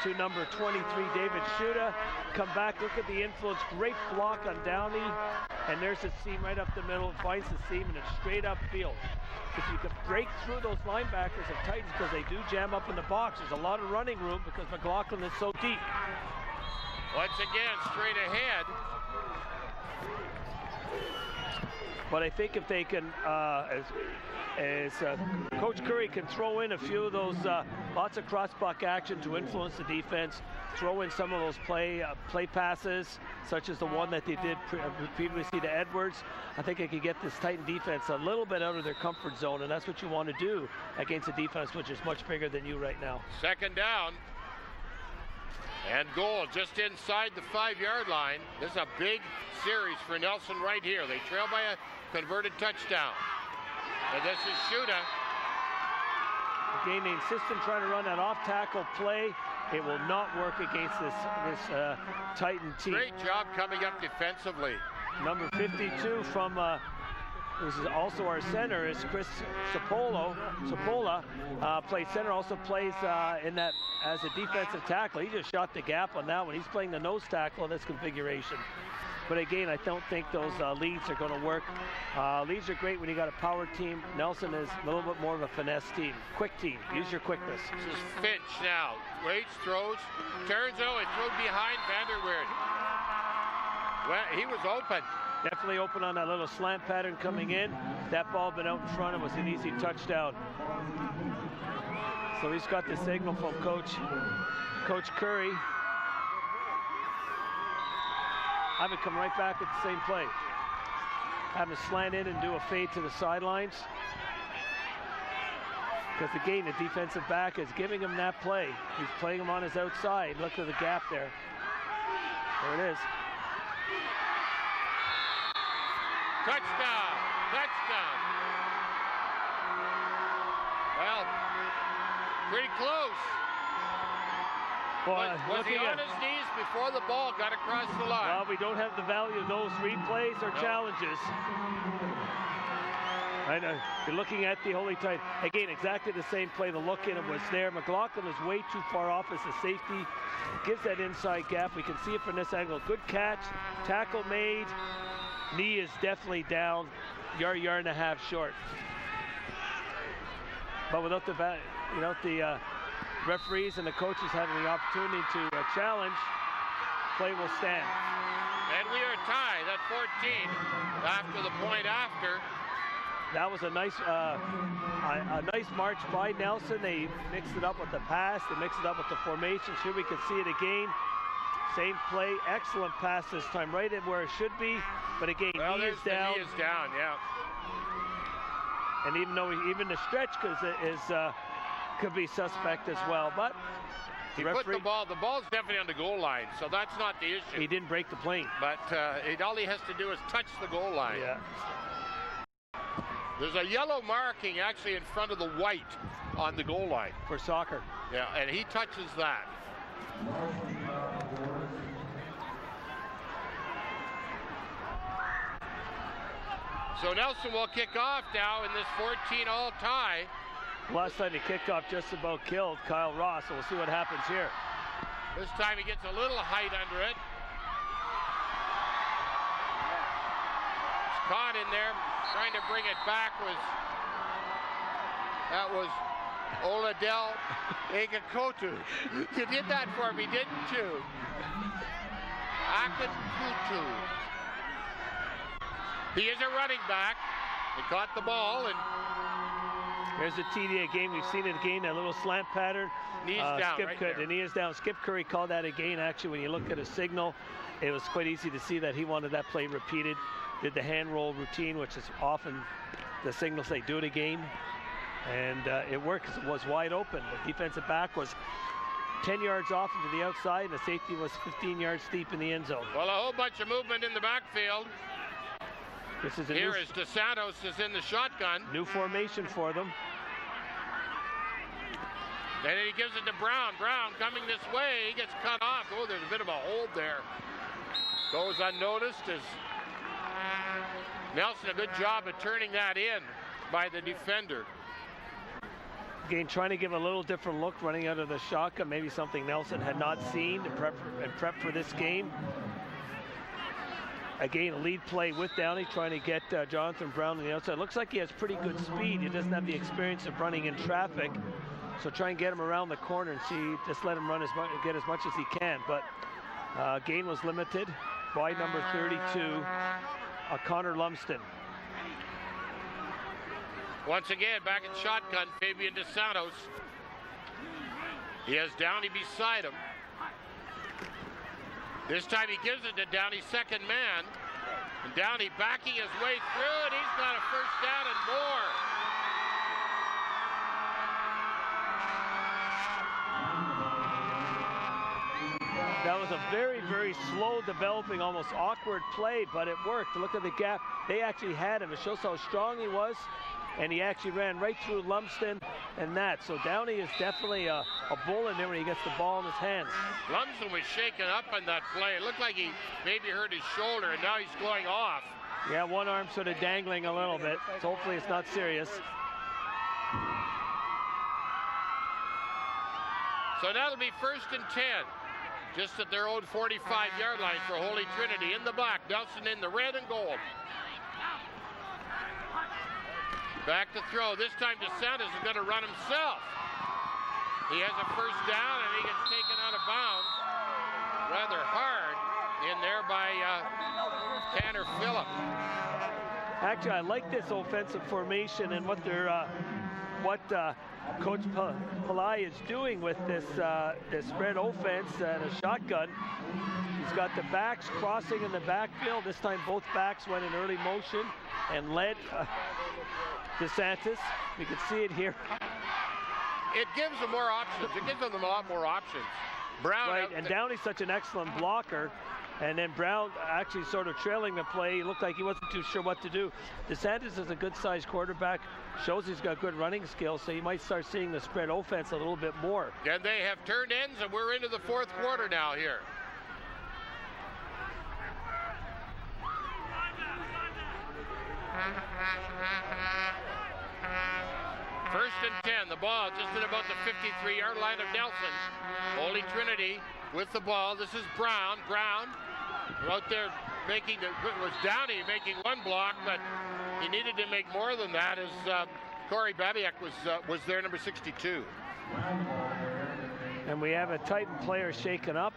to number 23, David Shuda. Come back, look at the influence. Great block on Downey. And there's a seam right up the middle. Finds the seam and it's straight upfield. If you could break through those linebackers of Titans, because they do jam up in the box, there's a lot of running room because Mclaughlin is so deep. Once again, straight ahead. But I think if they can, as Coach Curry can throw in a few of those, lots of crossbuck action to influence the defense, throw in some of those play passes, such as the one that they did previously to Edwards, I think it could get this Titan defense a little bit out of their comfort zone, and that's what you want to do against a defense which is much bigger than you right now. Second down. And goal just inside the 5-yard line. This is a big series for Nelson right here. They trail by a converted touchdown. And this is Shuda. Again, they insist on trying to run that off-tackle play. It will not work against this Titan team. Great job coming up defensively. Number 52 from, who's also our center, is Chris Sapola. Plays center, also plays in that as a defensive tackle. He just shot the gap on that one. He's playing the nose tackle in this configuration. But again, I don't think those leads are going to work. Leads are great when you got a power team. Nelson is a little bit more of a finesse team. Quick team. Use your quickness. This is Finch now. Waits, throws, turns, he throws behind Vanderweerd. Well, he was open. Definitely open on that little slant pattern coming in. That ball been out in front. It was an easy touchdown. So he's got the signal from Coach Curry. Have it come right back at the same play. Have him slant in and do a fade to the sidelines. Because again, the defensive back is giving him that play. He's playing him on his outside. Look at the gap there. There it is. Touchdown! Touchdown! Well, pretty close. Well, was he on his knees before the ball got across the line? Well, we don't have the value of those replays or challenges. I know. You're looking at the Holy Tide. Again, exactly the same play. The look in was there. Mclaughlin is way too far off as a safety. Gives that inside gap. We can see it from this angle. Good catch. Tackle made. Knee is definitely down. Yard and a half short. But without the referees and the coaches having the opportunity to challenge, play will stand. And we are tied at 14 after the point after. That was a nice march by Nelson. They mixed it up with the pass. They mixed it up with the formations. Here we can see it again. Same play. Excellent pass this time. Right at where it should be. But again, knee is down. Knee is down, yeah. And even the stretch could be suspect as well. But he put the ball's definitely on the goal line, so that's not the issue. He didn't break the plane. But all he has to do is touch the goal line. Yeah. There's a yellow marking actually in front of the white on the goal line. For soccer. Yeah, and he touches that. So Nelson will kick off now in this 14-all tie. Last time he kicked off just about killed Kyle Ross, so we'll see what happens here. This time he gets a little height under it. It's caught in there, trying to bring it back that was Oladel Egakotu. You did that for me, didn't you? Akinkutu. He is a running back. He caught the ball and here's the TD again. We've seen it again, that little slant pattern. Knees down, right there. The knee is down. Skip Curry called that again. Actually, when you look at a signal, it was quite easy to see that he wanted that play repeated. Did the hand roll routine, which is often the signals say do it again. And it worked because it was wide open. The defensive back was 10 yards off into the outside, and the safety was 15 yards deep in the end zone. Well, a whole bunch of movement in the backfield. This is Here is DeSantos is in the shotgun. New formation for them. And then he gives it to Brown. Brown coming this way. He gets cut off. Oh, there's a bit of a hold there. Goes unnoticed as Nelson, a good job of turning that in by the defender. Again, trying to give a little different look, running out of the shotgun. Maybe something Nelson had not seen to prep for this game. Again, a lead play with Downey, trying to get Jonathan Brown on the outside. Looks like he has pretty good speed. He doesn't have the experience of running in traffic. So try and get him around the corner and see, just let him run get as much as he can. But gain was limited by number 32, Connor Lumsden. Once again, back in shotgun, Fabian DeSantos. He has Downey beside him. This time he gives it to Downey, second man. And Downey backing his way through, and he's got a first down and more. That was a very, very slow developing, almost awkward play, but it worked. Look at the gap. They actually had him. It shows how strong he was, and he actually ran right through Lumsden and that. So Downey is definitely a bull in there when he gets the ball in his hands. Lumsden was shaken up on that play. It looked like he maybe hurt his shoulder, and now he's going off. Yeah, one arm sort of dangling a little bit. So hopefully it's not serious. So that'll be 1st and 10. Just at their own 45-yard line for Holy Trinity. In the black, Nelson in the red and gold. Back to throw. This time DeSantis is going to run himself. He has a first down, and he gets taken out of bounds rather hard in there by Tanner Phillip. Actually, I like this offensive formation and what they're Coach Palai is doing with this spread offense and a shotgun. He's got the backs crossing in the backfield. This time both backs went in early motion and led DeSantis. You can see it here. It gives them more options. It gives them a lot more options. Brown. Right, and Downey's such an excellent blocker. And then Brown actually sort of trailing the play. He looked like he wasn't too sure what to do. DeSantis is a good-sized quarterback. Shows he's got good running skills, so you might start seeing the spread offense a little bit more. And they have turned ends, and we're into the 4th quarter now here. First and 10, the ball just at about the 53-yard line of Nelson. Holy Trinity with the ball. This is Brown. Brown out there making was Downey making one block, but he needed to make more than that as Corey Babiak was there, number 62. And we have a Titan player shaken up.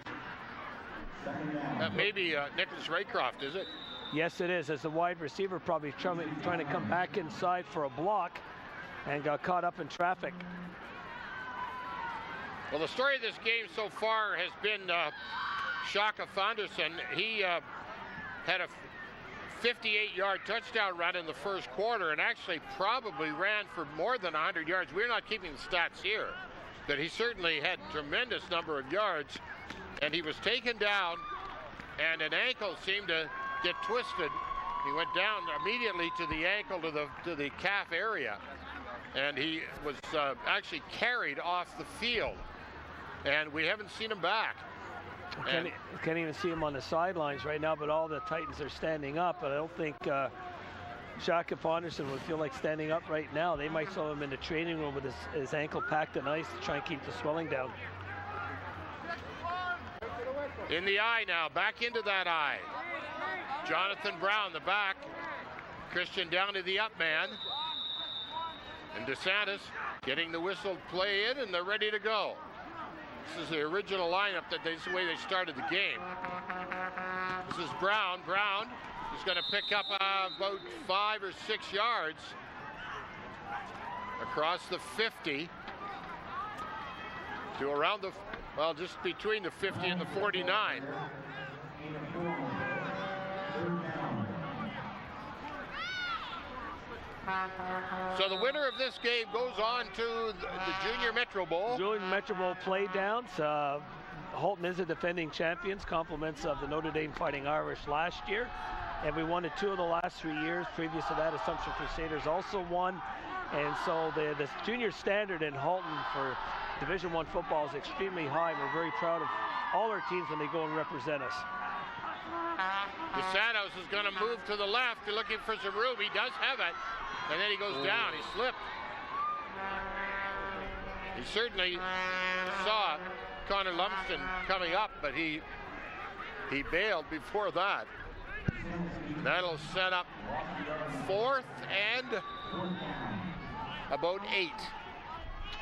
That may be Nicholas Raycroft, is it? Yes, it is. As the wide receiver, probably trying to come back inside for a block and got caught up in traffic. Well, the story of this game so far has been Shaka Fonderson. He had a 58-yard touchdown run in the first quarter and actually probably ran for more than 100 yards. We're not keeping the stats here, but he certainly had a tremendous number of yards, and he was taken down, and an ankle seemed to get twisted. He went down immediately to the ankle, to the calf area, and he was actually carried off the field, and we haven't seen him back. Can't even see him on the sidelines right now, but all the Titans are standing up, but I don't think Shaka Fonderson would feel like standing up right now. They might throw him in the training room with his ankle packed in ice to try and keep the swelling down. In the eye now, back into that eye. Jonathan Brown, the back. Christian down to the up man. And DeSantis getting the whistle play in, and they're ready to go. This is the original lineup. This is the way they started the game. This is Brown. Brown is going to pick up about 5 or 6 yards across the 50 to around the, well, just between the 50 and the 49. So the winner of this game goes on to the Junior Metro Bowl. Junior Metro Bowl play downs. Halton is the defending champions, compliments of the Notre Dame Fighting Irish last year. And we won it 2 of the last 3 years. Previous to that, Assumption Crusaders also won. And so the junior standard in Halton for Division I football is extremely high. We're very proud of all our teams when they go and represent us. DeSantis is going to move to the left. They're looking for some room. He does have it. And then he goes down. He slipped. He certainly saw Connor Lumsden coming up, but he bailed before that. That'll set up 4th and about 8.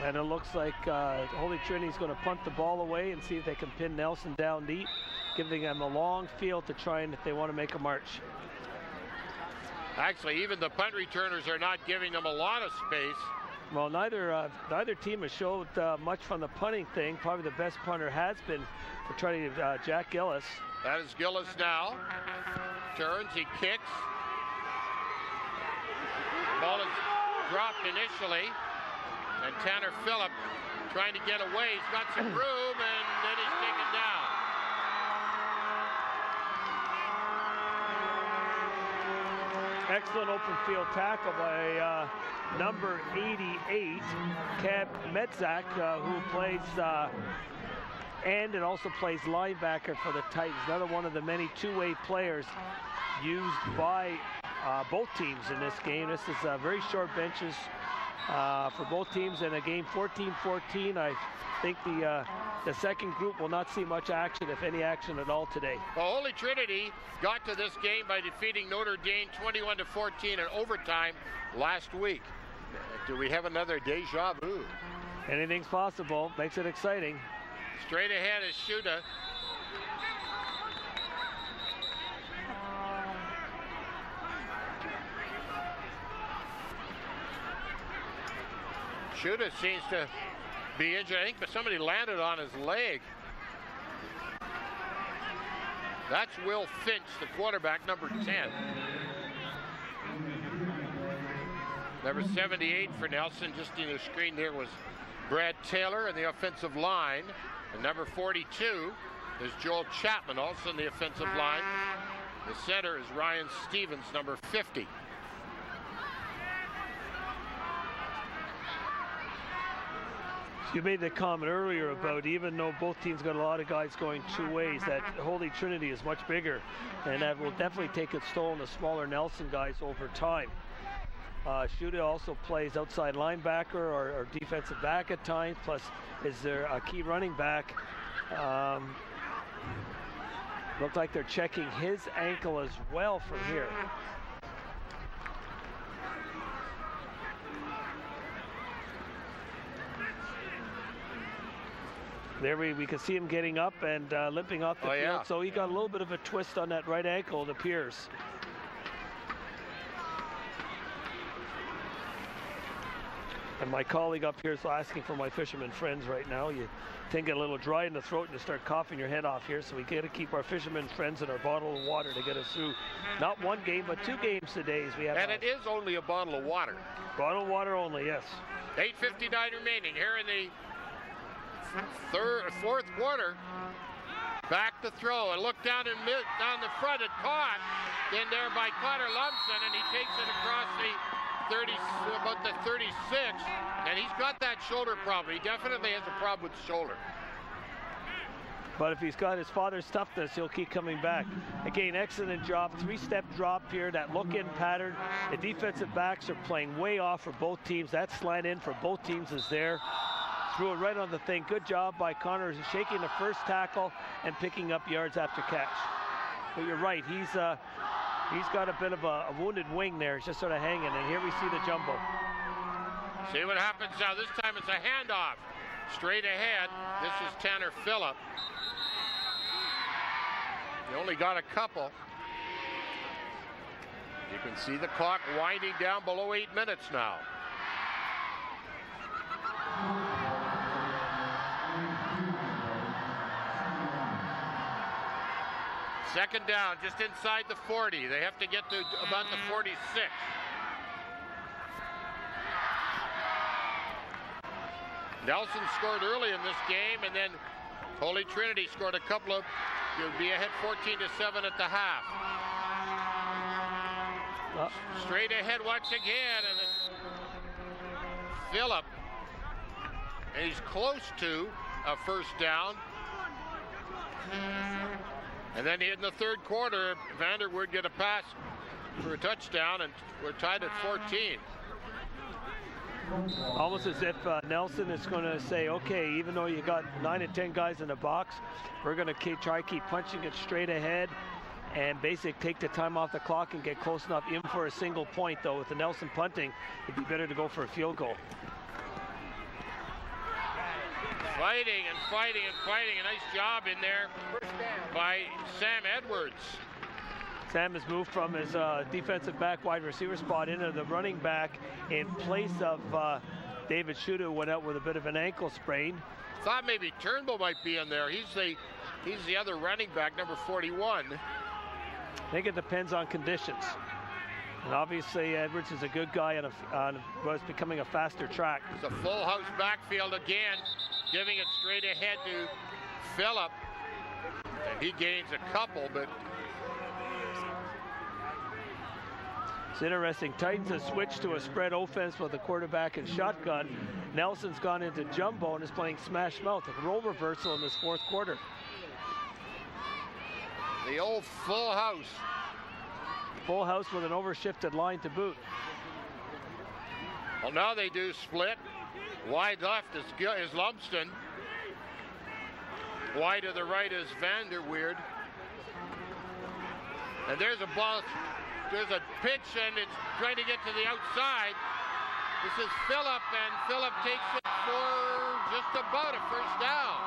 And it looks like Holy Trinity is going to punt the ball away and see if they can pin Nelson down deep, giving them a long field to try and if they want to make a march. Actually, even the punt returners are not giving them a lot of space. Well, neither team has showed much from the punting thing. Probably the best punter has been for Trinity, Jack Gillis. That is Gillis now. Turns, he kicks. Ball is dropped initially. And Tanner Phillip trying to get away. He's got some room, and then he's taken down. Excellent open field tackle by number 88, Cab Metzak, who plays end and also plays linebacker for the Titans. Another one of the many two-way players used by both teams in this game. This is very short benches for both teams in a game 14-14. I think the second group will not see much action, if any action at all today. Well, Holy Trinity got to this game by defeating Notre Dame 21-14 in overtime last week. Do we have another deja vu? Anything's possible. Makes it exciting. Straight ahead is Shuda. Shuda seems to be injured. I think somebody landed on his leg. That's Will Finch, the quarterback, number 10. Number 78 for Nelson, just in the screen there was Brad Taylor in the offensive line. And number 42 is Joel Chapman, also in the offensive line. The center is Ryan Stevens, number 50. You made the comment earlier about even though both teams got a lot of guys going two ways, that Holy Trinity is much bigger, and that will definitely take its toll on the smaller Nelson guys over time. Shuda also plays outside linebacker or defensive back at times, plus is there a key running back. Looked like they're checking his ankle as well from here. There we can see him getting up and limping off the field. Yeah. So he got a little bit of a twist on that right ankle, it appears. And my colleague up here is asking for my fisherman friends right now. You tend to get a little dry in the throat and you start coughing your head off here. So we got to keep our fisherman friends and our bottle of water to get us through not one game, but 2 games today. As we have And it is only a bottle of water. Bottle of water only, yes. 8:59 remaining here in the fourth quarter. Back to throw and look down the front and caught in there by Connor Lumsden, and he takes it across the 30, about the 36, and he's got that shoulder problem. He definitely has a problem with the shoulder. But if he's got his father's toughness, he'll keep coming back. Again, excellent job. 3-step drop here, that look-in pattern. The defensive backs are playing way off for both teams. That slant in for both teams is there. Threw it right on the thing. Good job by Connor, shaking the first tackle and picking up yards after catch. But you're right, he's got a bit of a wounded wing there. It's just sort of hanging, and here we see the jumbo. See what happens now. This time it's a handoff. Straight ahead. This is Tanner Phillip. He only got a couple. You can see the clock winding down below 8 minutes now. Second down, just inside the 40. They have to get to about the 46. Nelson scored early in this game, and then Holy Trinity scored a couple of, you'll be ahead 14-7 at the half. Straight ahead once again, and it's Phillip. And he's close to a first down. And then in the third quarter, Vanderwood get a pass for a touchdown, and we're tied at 14. Almost as if Nelson is going to say, okay, even though you got 9 and 10 guys in the box, we're going to try to keep punching it straight ahead and basically take the time off the clock and get close enough in for a single point, though. With the Nelson punting, it'd be better to go for a field goal. Fighting and fighting and fighting. A nice job in there by Sam Edwards. Sam has moved from his defensive back wide receiver spot into the running back in place of David Shuda, who went out with a bit of an ankle sprain. Thought maybe Turnbull might be in there. He's the other running back, number 41. I think it depends on conditions. And obviously Edwards is a good guy on was becoming a faster track. It's a full house backfield again, giving it straight ahead to Phillip. And he gains a couple, but it's interesting. Titans have switched to a spread offense with a quarterback and shotgun. Nelson's gone into jumbo and is playing smash mouth, a role reversal in this fourth quarter. The old full house. Full house with an overshifted line to boot. Well, now they do split. Wide left is Lumsden. Wide to the right is Vanderweerd. And there's a ball. There's a pitch, and it's trying to get to the outside. This is Phillip, and Phillip takes it for just about a first down.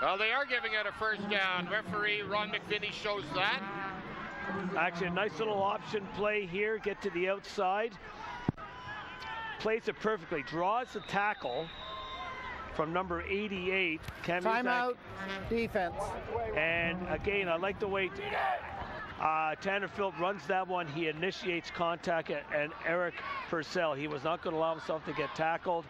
Well, they are giving it a first down. Referee Ron McVinney shows that. Actually, a nice little option play here. Get to the outside. Plays it perfectly. Draws the tackle from number 88. Timeout, defense. And again, I like the way Tanner Phillip runs that one. He initiates contact, and Eric Purcell, he was not going to allow himself to get tackled.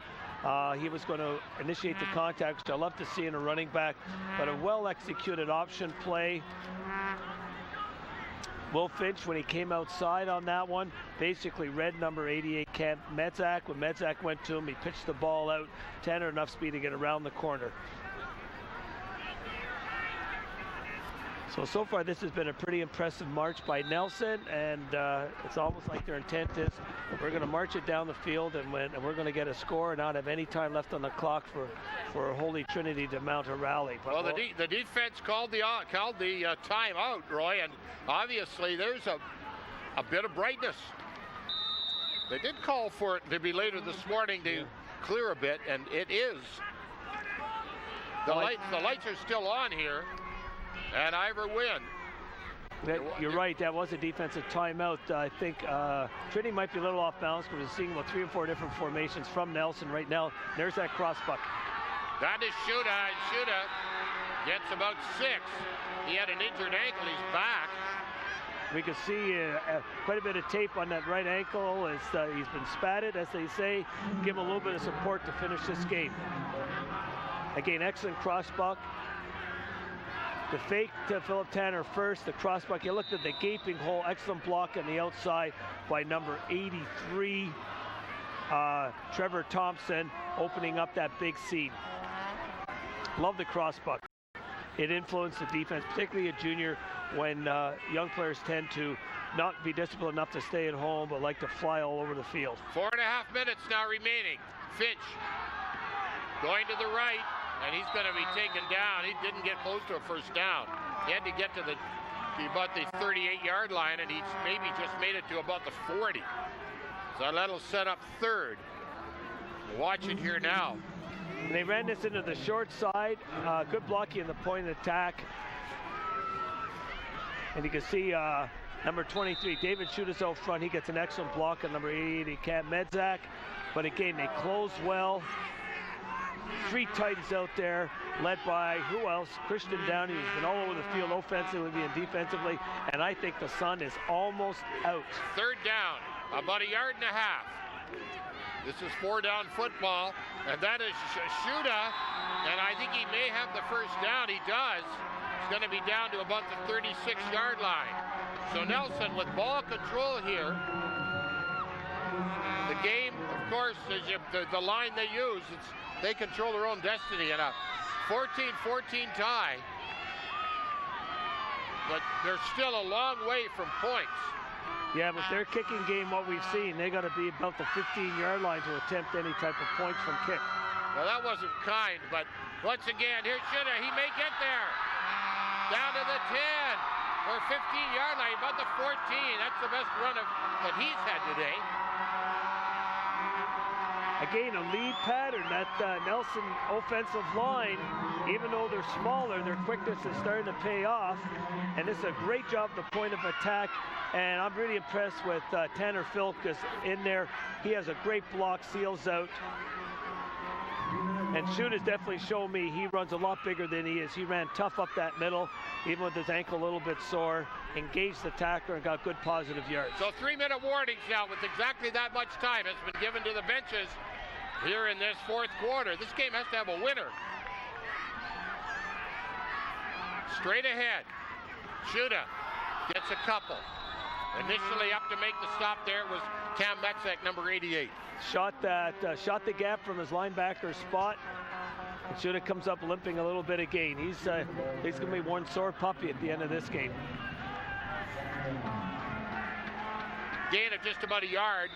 He was going to initiate the contact, which I love to see in a running back, but a well-executed option play. Will Finch, when he came outside on that one, basically read number 88, Cam Medzak. When Medzak went to him, he pitched the ball out. Tanner enough speed to get around the corner. So far this has been a pretty impressive march by Nelson, and it's almost like their intent is we're going to march it down the field and we're going to get a score and not have any time left on the clock for Holy Trinity to mount a rally. But well, the defense called the timeout, Roy, and obviously there's a bit of brightness. They did call for it to be later this morning to clear a bit, and it is. The lights are still on here. And Ivor Wynne. You're right, that was a defensive timeout. I think Trinity might be a little off balance because we're seeing about 3 or 4 different formations from Nelson right now. There's that cross buck. That is Shuda, and Shuda gets about 6. He had an injured ankle, he's back. We can see quite a bit of tape on that right ankle as he's been spatted, as they say. Give him a little bit of support to finish this game. Again, excellent cross buck. The fake to Philip Tanner first, the crossbuck. You looked at the gaping hole, excellent block on the outside by number 83, Trevor Thompson, opening up that big seam. Love the crossbuck. It influenced the defense, particularly a junior, when young players tend to not be disciplined enough to stay at home, but like to fly all over the field. 4.5 minutes now remaining. Finch going to the right. And he's going to be taken down. He didn't get close to a first down. He had to get to about the 38-yard line, and he maybe just made it to about the 40. So that'll set up third. Watch it here now. And they ran this into the short side. Good blocking in the point of attack. And you can see number 23, David Shuda's out front. He gets an excellent block on number 88, Cam Medzak. But again, they close well. 3 Titans out there, led by, who else? Christian Downey, who's been all over the field offensively and defensively, and I think the sun is almost out. Third down, about 1.5 yards. This is 4-down football, and that is Shuda, and I think he may have the first down. He does. He's going to be down to about the 36-yard line. So Nelson with ball control here. The game, of course, is the line they use. They control their own destiny in a 14-14 tie. But they're still a long way from points. Yeah, but their kicking game, what we've seen, they got to be about the 15-yard line to attempt any type of points from kick. Well, that wasn't kind, but once again, here's Shuda. He may get there. Down to the 10 or 15-yard line, about the 14. That's the best run that he's had today. Again, a lead pattern. That Nelson offensive line, even though they're smaller, their quickness is starting to pay off. And this is a great job at the point of attack. And I'm really impressed with Tanner Filkus in there. He has a great block, seals out. And Shuda's definitely shown me he runs a lot bigger than he is. He ran tough up that middle, even with his ankle a little bit sore, engaged the tackler and got good positive yards. So 3-minute warnings now with exactly that much time has been given to the benches here in this fourth quarter. This game has to have a winner. Straight ahead, Shuda gets a couple. Initially up to make the stop there was Cam Medzak, number 88. Shot the gap from his linebacker spot. And Shuda comes up limping a little bit again. He's going to be one sore puppy at the end of this game. Gain of just about 1 yard.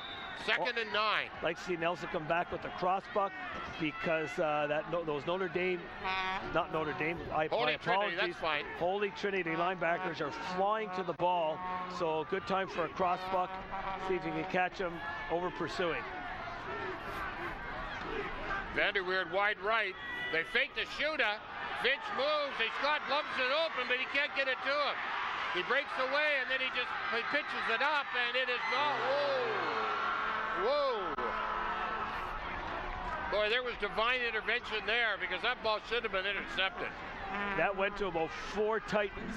Second and 9. I'd like to see Nelson come back with the crossbuck because those Notre Dame, not Notre Dame, my apologies. Trinity, that's fine. Holy Trinity linebackers are flying to the ball, so good time for a crossbuck. See if you can catch them over pursuing. Vanderweerd wide right. They fake the Shuda. Finch moves. Scott lumps it open, but he can't get it to him. He breaks away, and then he pitches it up, and it is not. Whoa. Boy, there was divine intervention there because that ball should have been intercepted. That went to about 4 Titans.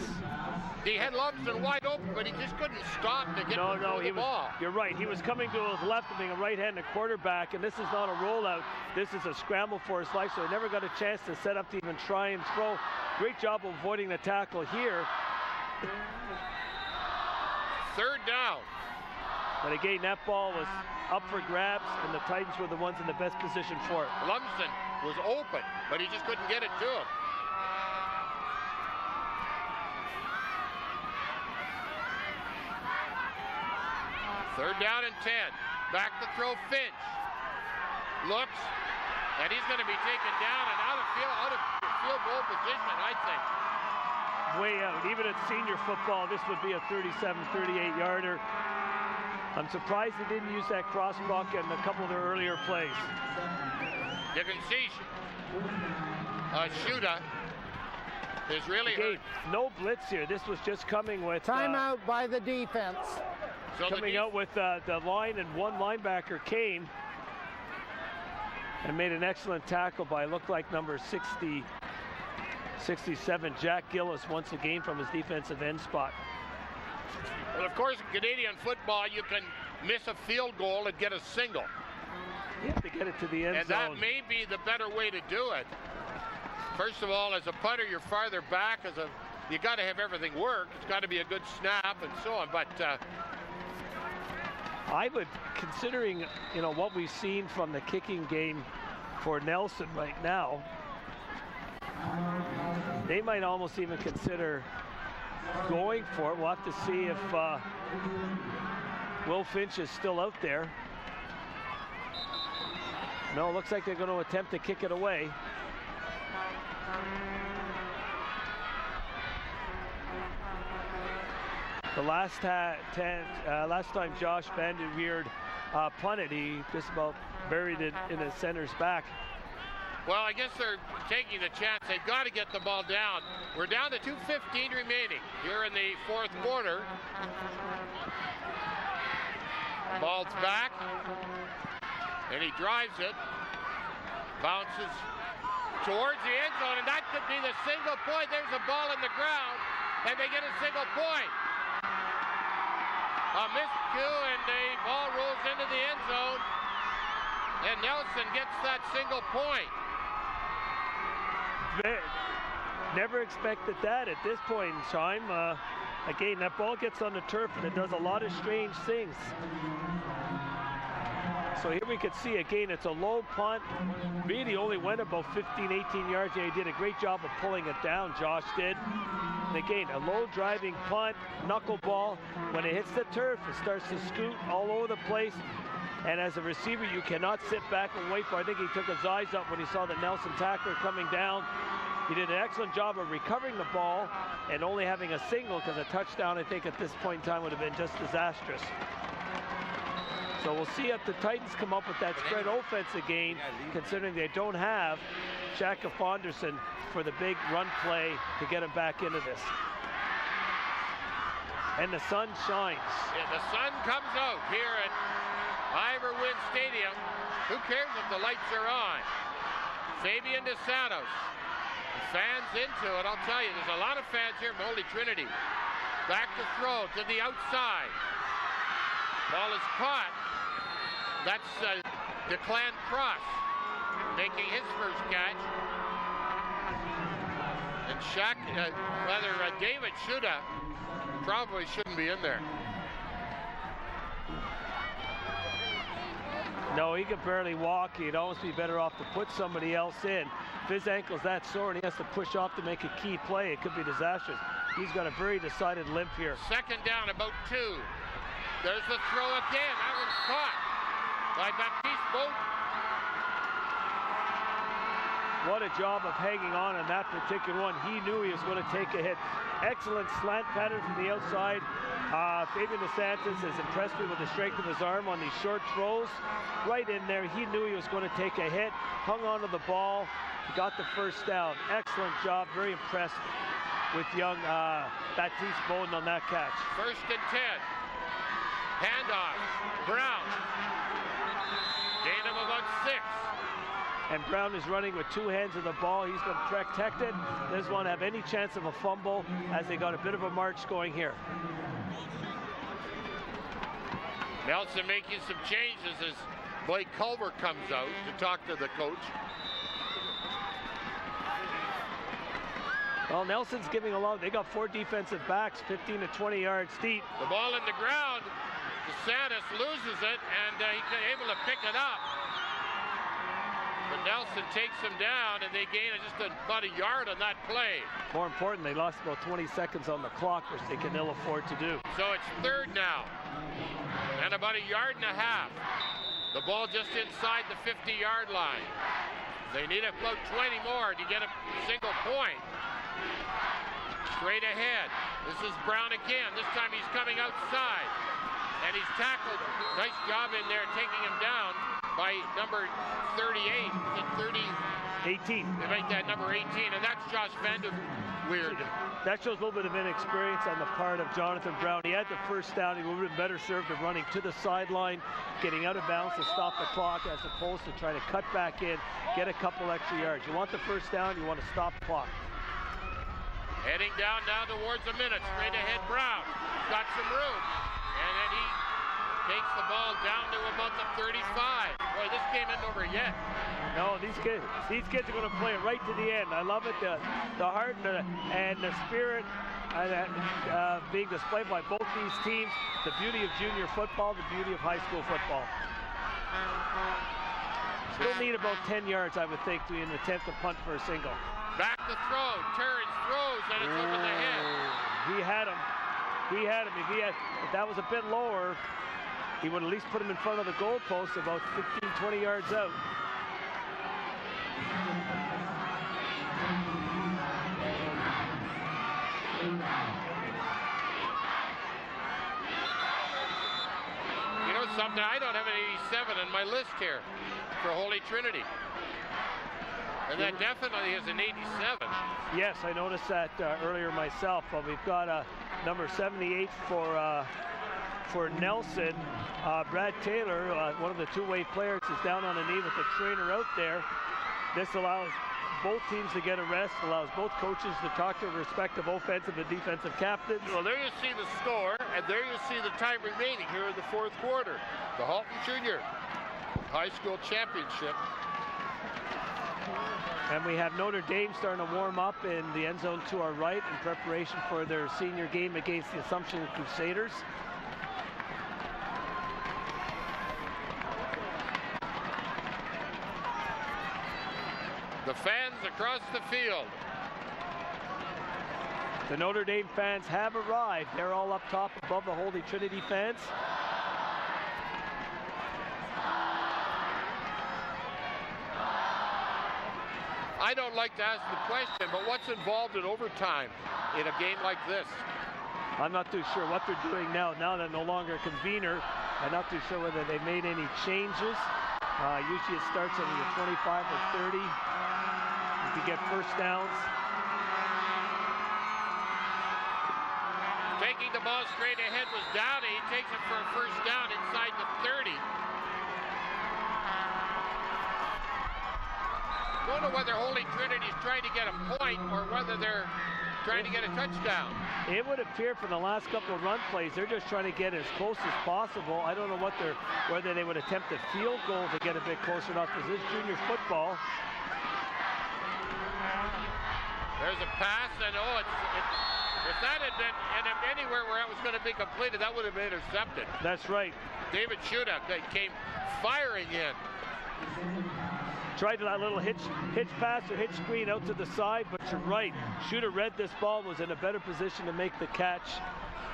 He had Lumsden wide open, but he just couldn't stop to get the ball. You're right. He was coming to his left and being a right-handed quarterback, and this is not a rollout. This is a scramble for his life, so he never got a chance to set up to even try and throw. Great job of avoiding the tackle here. third down. But again, that ball was up for grabs, and the Titans were the ones in the best position for it. Lumsden was open, but he just couldn't get it to him. Third down and 10. Back to throw Finch. Looks, and he's going to be taken down and out of field goal position, I think. Way out. Even at senior football, this would be a 37, 38-yarder. I'm surprised they didn't use that crossbuck in a couple of their earlier plays. You can see Shuda is really hurt. No blitz here. This was just coming with... Timeout by the defense. So coming out with the line, and one linebacker came and made an excellent tackle by, looked like number 67, Jack Gillis, once again from his defensive end spot. Well, of course, in Canadian football, you can miss a field goal and get a single. You have to get it to the end zone. And that may be the better way to do it. First of all, as a punter, you're farther back. You got to have everything work. It's got to be a good snap and so on. But I would, considering what we've seen from the kicking game for Nelson right now, they might almost even consider going for it. We'll have to see if Will Finch is still out there. No, it looks like they're going to attempt to kick it away. The last time Josh Vanderweerd punted, he just about buried it in the center's back. Well, I guess they're taking the chance. They've got to get the ball down. We're down to 2:15 remaining here in the fourth quarter. Ball's back, and he drives it. Bounces towards the end zone, and that could be the single point. There's a ball in the ground, and they get a single point. A miscue, and the ball rolls into the end zone, and Nelson gets that single point. Never expected that at this point in time. Again, that ball gets on the turf and it does a lot of strange things. So here we can see again, it's a low punt. Really only went about 15, 18 yards, and he did a great job of pulling it down, Josh did. And again, a low driving punt, knuckleball. When it hits the turf, it starts to scoot all over the place. And as a receiver, you cannot sit back and wait for it. I think he took his eyes up when he saw the Nelson tackler coming down. He did an excellent job of recovering the ball and only having a single, because a touchdown, I think, at this point in time would have been just disastrous. So we'll see if the Titans come up with that spread offense again, considering they don't have Shaka Fonderson for the big run play to get him back into this. And the sun shines. Yeah, the sun comes out here at Ivor Wynne Stadium. Who cares if the lights are on? Fabian DeSantos. Fans into it, I'll tell you. There's a lot of fans here from Holy Trinity. Back to throw to the outside. Ball is caught. That's Declan Cross making his first catch. And David Shuda probably shouldn't be in there. No, he could barely walk. He'd almost be better off to put somebody else in. If his ankle's that sore and he has to push off to make a key play, it could be disastrous. He's got a very decided limp here. Second down, about 2. There's the throw again. That one's caught by Baptiste Bowden. What a job of hanging on that particular one. He knew he was going to take a hit. Excellent slant pattern from the outside. Fabian DeSantis has impressed me with the strength of his arm on these short throws. Right in there, he knew he was going to take a hit, hung onto the ball, got the first down. Excellent job, very impressed with young Baptiste Bowden on that catch. First and 10. Handoff, Brown. Gain of about 6. And Brown is running with 2 hands of the ball. He's been protected. Doesn't want to have any chance of a fumble, as they got a bit of a march going here. Nelson making some changes as Blake Culver comes out to talk to the coach. Well, Nelson's giving a lot. They got 4 defensive backs, 15 to 20 yards deep. The ball in the ground. DeSantis loses it, and he's able to pick it up. But Nelson takes him down, and they gain just about a yard on that play. More important, they lost about 20 seconds on the clock, which they can ill afford to do. So it's 3rd now, and about a yard and a half. The ball just inside the 50-yard line. They need about 20 more to get a single point. Straight ahead. This is Brown again. This time he's coming outside. And he's tackled. Nice job in there taking him down by number 38. 18. They make that number 18, and that's Josh Weird. That shows a little bit of inexperience on the part of Jonathan Brown. He had the first down. He would have been better served of running to the sideline, getting out of bounds to stop the clock, as opposed to trying to cut back in, get a couple extra yards. You want the first down, you want to stop the clock. Heading down now towards a minute. Straight ahead, Brown. Got some room. And then he takes the ball down to about the 35. Boy, this game isn't over yet. No, these kids are going to play it right to the end. I love it. The heart and the spirit being displayed by both these teams. The beauty of junior football, the beauty of high school football. Still need about 10 yards, I would think, to an attempt to punt for a single. Back to throw. Turns, throws, and it's over the head. He had him. If that was a bit lower, he would at least put him in front of the goalpost about 15, 20 yards out. You know something? I don't have an 87 on my list here for Holy Trinity. And that definitely is an 87. Yes, I noticed that earlier myself. But we've got number 78 for Nelson. Brad Taylor, one of the two-way players, is down on a knee with the trainer out there. This allows both teams to get a rest, allows both coaches to talk to respective offensive and defensive captains. Well, there you see the score, and there you see the time remaining here in the 4th quarter. The Halton Junior High School Championship. And we have Notre Dame starting to warm up in the end zone to our right in preparation for their senior game against the Assumption Crusaders. The fans across the field. The Notre Dame fans have arrived. They're all up top above the Holy Trinity fans. I don't like to ask the question, but what's involved in overtime in a game like this? I'm not too sure what they're doing now. Now they're no longer a convener. I'm not too sure whether they made any changes. Usually it starts on the 25 or 30. You can get first downs. Taking the ball straight ahead was Dowdy. He takes it for a first down inside the 30. Don't know whether Holy Trinity is trying to get a point or whether they're trying to get a touchdown. It would appear from the last couple of run plays, they're just trying to get as close as possible. I don't know whether they would attempt a field goal to get a bit closer or not, because this junior football. There's a pass, and if that had been anywhere where it was going to be completed, that would have been intercepted. That's right. David Shuda came firing in. Tried that little hitch pass or hitch screen out to the side, but you're right. Shuda read this ball, was in a better position to make the catch.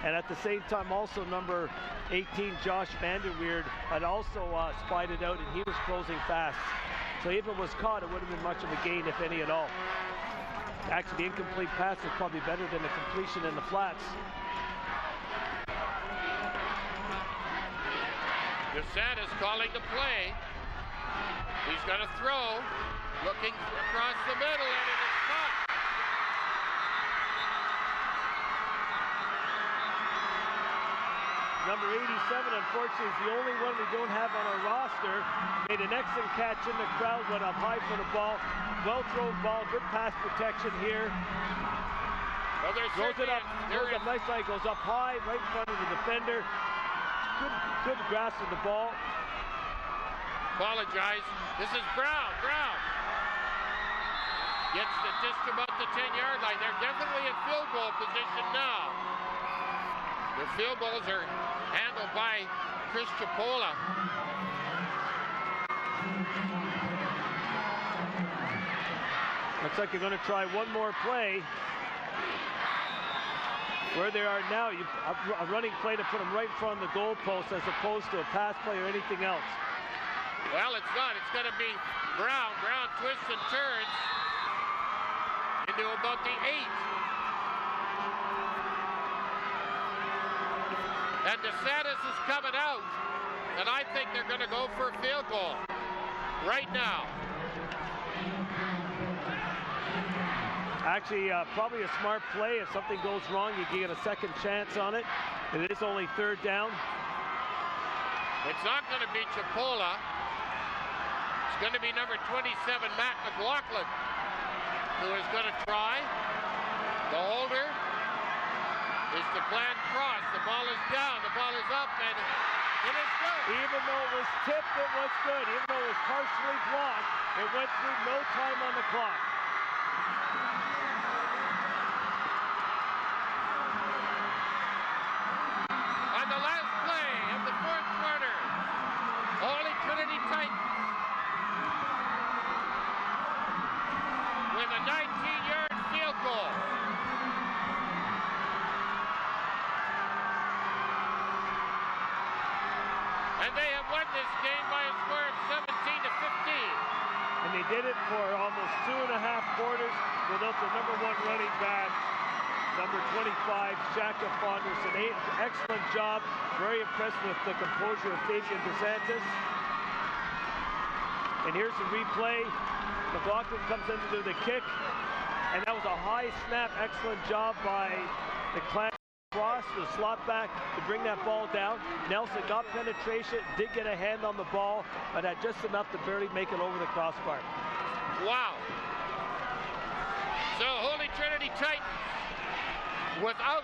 And at the same time, also number 18, Josh Vanderweerd, had also spied it out, and he was closing fast. So if it was caught, it wouldn't have been much of a gain, if any at all. Actually, the incomplete pass is probably better than the completion in the flats. DeSantis calling the play. He's going to throw, looking across the middle, and it is caught. Number 87, unfortunately, is the only one we don't have on our roster. Made an excellent catch in the crowd, went up high for the ball. Well-thrown ball, good pass protection here. Well, throws it up, nice line, goes up high, right in front of the defender. Good grasp of the ball. Apologize. This is Brown. Gets to just about the 10-yard line. They're definitely in field goal position now. The field goals are handled by Chris Chipola. Looks like you're going to try one more play. Where they are now, a running play to put them right in front of the goalpost as opposed to a pass play or anything else. Well, it's not. It's going to be Brown. Brown twists and turns into about the 8. And DeSantis is coming out. And I think they're going to go for a field goal right now. Actually, probably a smart play. If something goes wrong, you can get a second chance on it. It is only 3rd down. It's not going to be Chipola. It's going to be number 27, Matt Mclaughlin, who is going to try. The holder is the planned cross. The ball is down. The ball is up, and it is good. Even though it was tipped, it was good. Even though it was partially blocked, it went through, no time on the clock. On the last play of the 4th quarter, Holy Trinity Titans with a 19-yard field goal. And they have won this game by a score of 17-15. And they did it for almost 2.5 quarters without the number 1 running back, number 25, Shaka Fonderson. Excellent job. Very impressed with the composure of Fabian DeSantis. And here's the replay. McLaughlin comes in to do the kick. And that was a high snap. Excellent job by the clan cross, the slot back to bring that ball down. Nelson got penetration, did get a hand on the ball, but had just enough to barely make it over the crossbar. Wow. So Holy Trinity Titans, without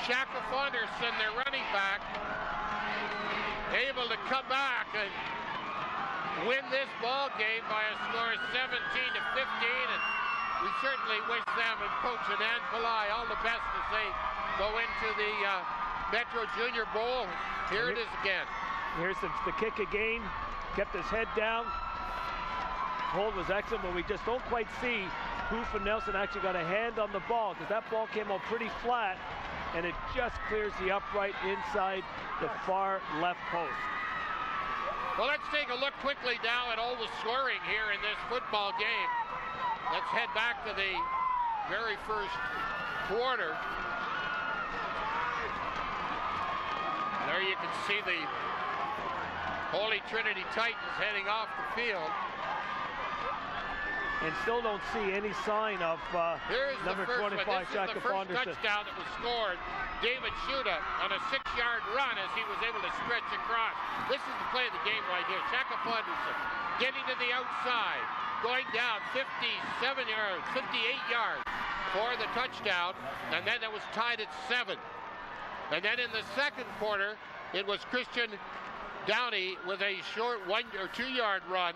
Shaka Fonderson, their running back, able to come back and win this ball game by a score of 17-15. And we certainly wish them and Coach Anand Pillai all the best as they go into the Metro Junior Bowl. Here it is again. Here's the kick again. Kept his head down. Hold was excellent, but we just don't quite see Hoof and Nelson actually got a hand on the ball, because that ball came out pretty flat, and it just clears the upright inside the far left post. Well, let's take a look quickly now at all the scoring here in this football game. Let's head back to the very first quarter. There you can see the Holy Trinity Titans heading off the field. And still don't see any sign of number 25, Shaka Fonderson. This is the first touchdown that was scored. David Shuda on a 6-yard run as he was able to stretch across. This is the play of the game right here. Shaka Fonderson getting to the outside, going down 57 yards, 58 yards for the touchdown, and then it was tied at 7. And then in the second quarter, it was Christian Downey with a short 1 or 2 yard run,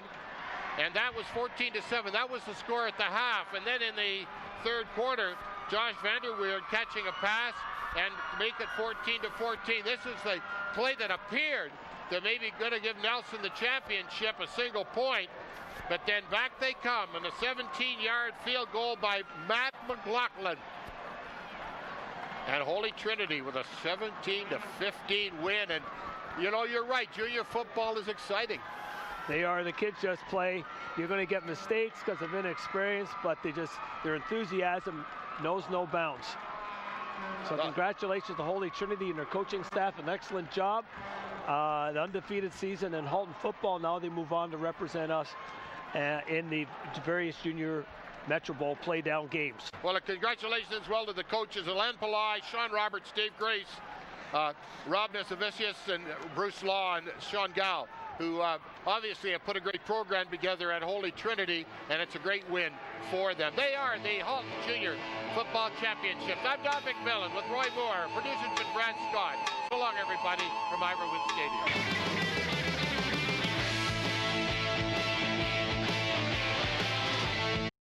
and that was 14-7. That was the score at the half. And then in the third quarter, Josh Vanderweerd catching a pass and make it 14-14. This is the play that appeared to maybe going to give Nelson the championship, a single point. But then back they come, and a 17-yard field goal by Matt Mclaughlin. And Holy Trinity with a 17-15 win. And, you know, you're right, junior football is exciting. They are. The kids just play. You're going to get mistakes because of inexperience, but their enthusiasm knows no bounds. So congratulations to Holy Trinity and their coaching staff. An excellent job. An undefeated season in Halton football. Now they move on to represent us in the various junior Metro Bowl play-down games. Well, congratulations as well to the coaches, Alain Pillai, Sean Roberts, Dave Grace, Rob Nesavicius, and Bruce Law, and Sean Gow, who obviously have put a great program together at Holy Trinity, and it's a great win for them. They are the Halton Junior Football Championship. I'm Don McMillan with Roy Moore. Producer's been Brad Scott. So long, everybody, from Ivor Wynne Stadium.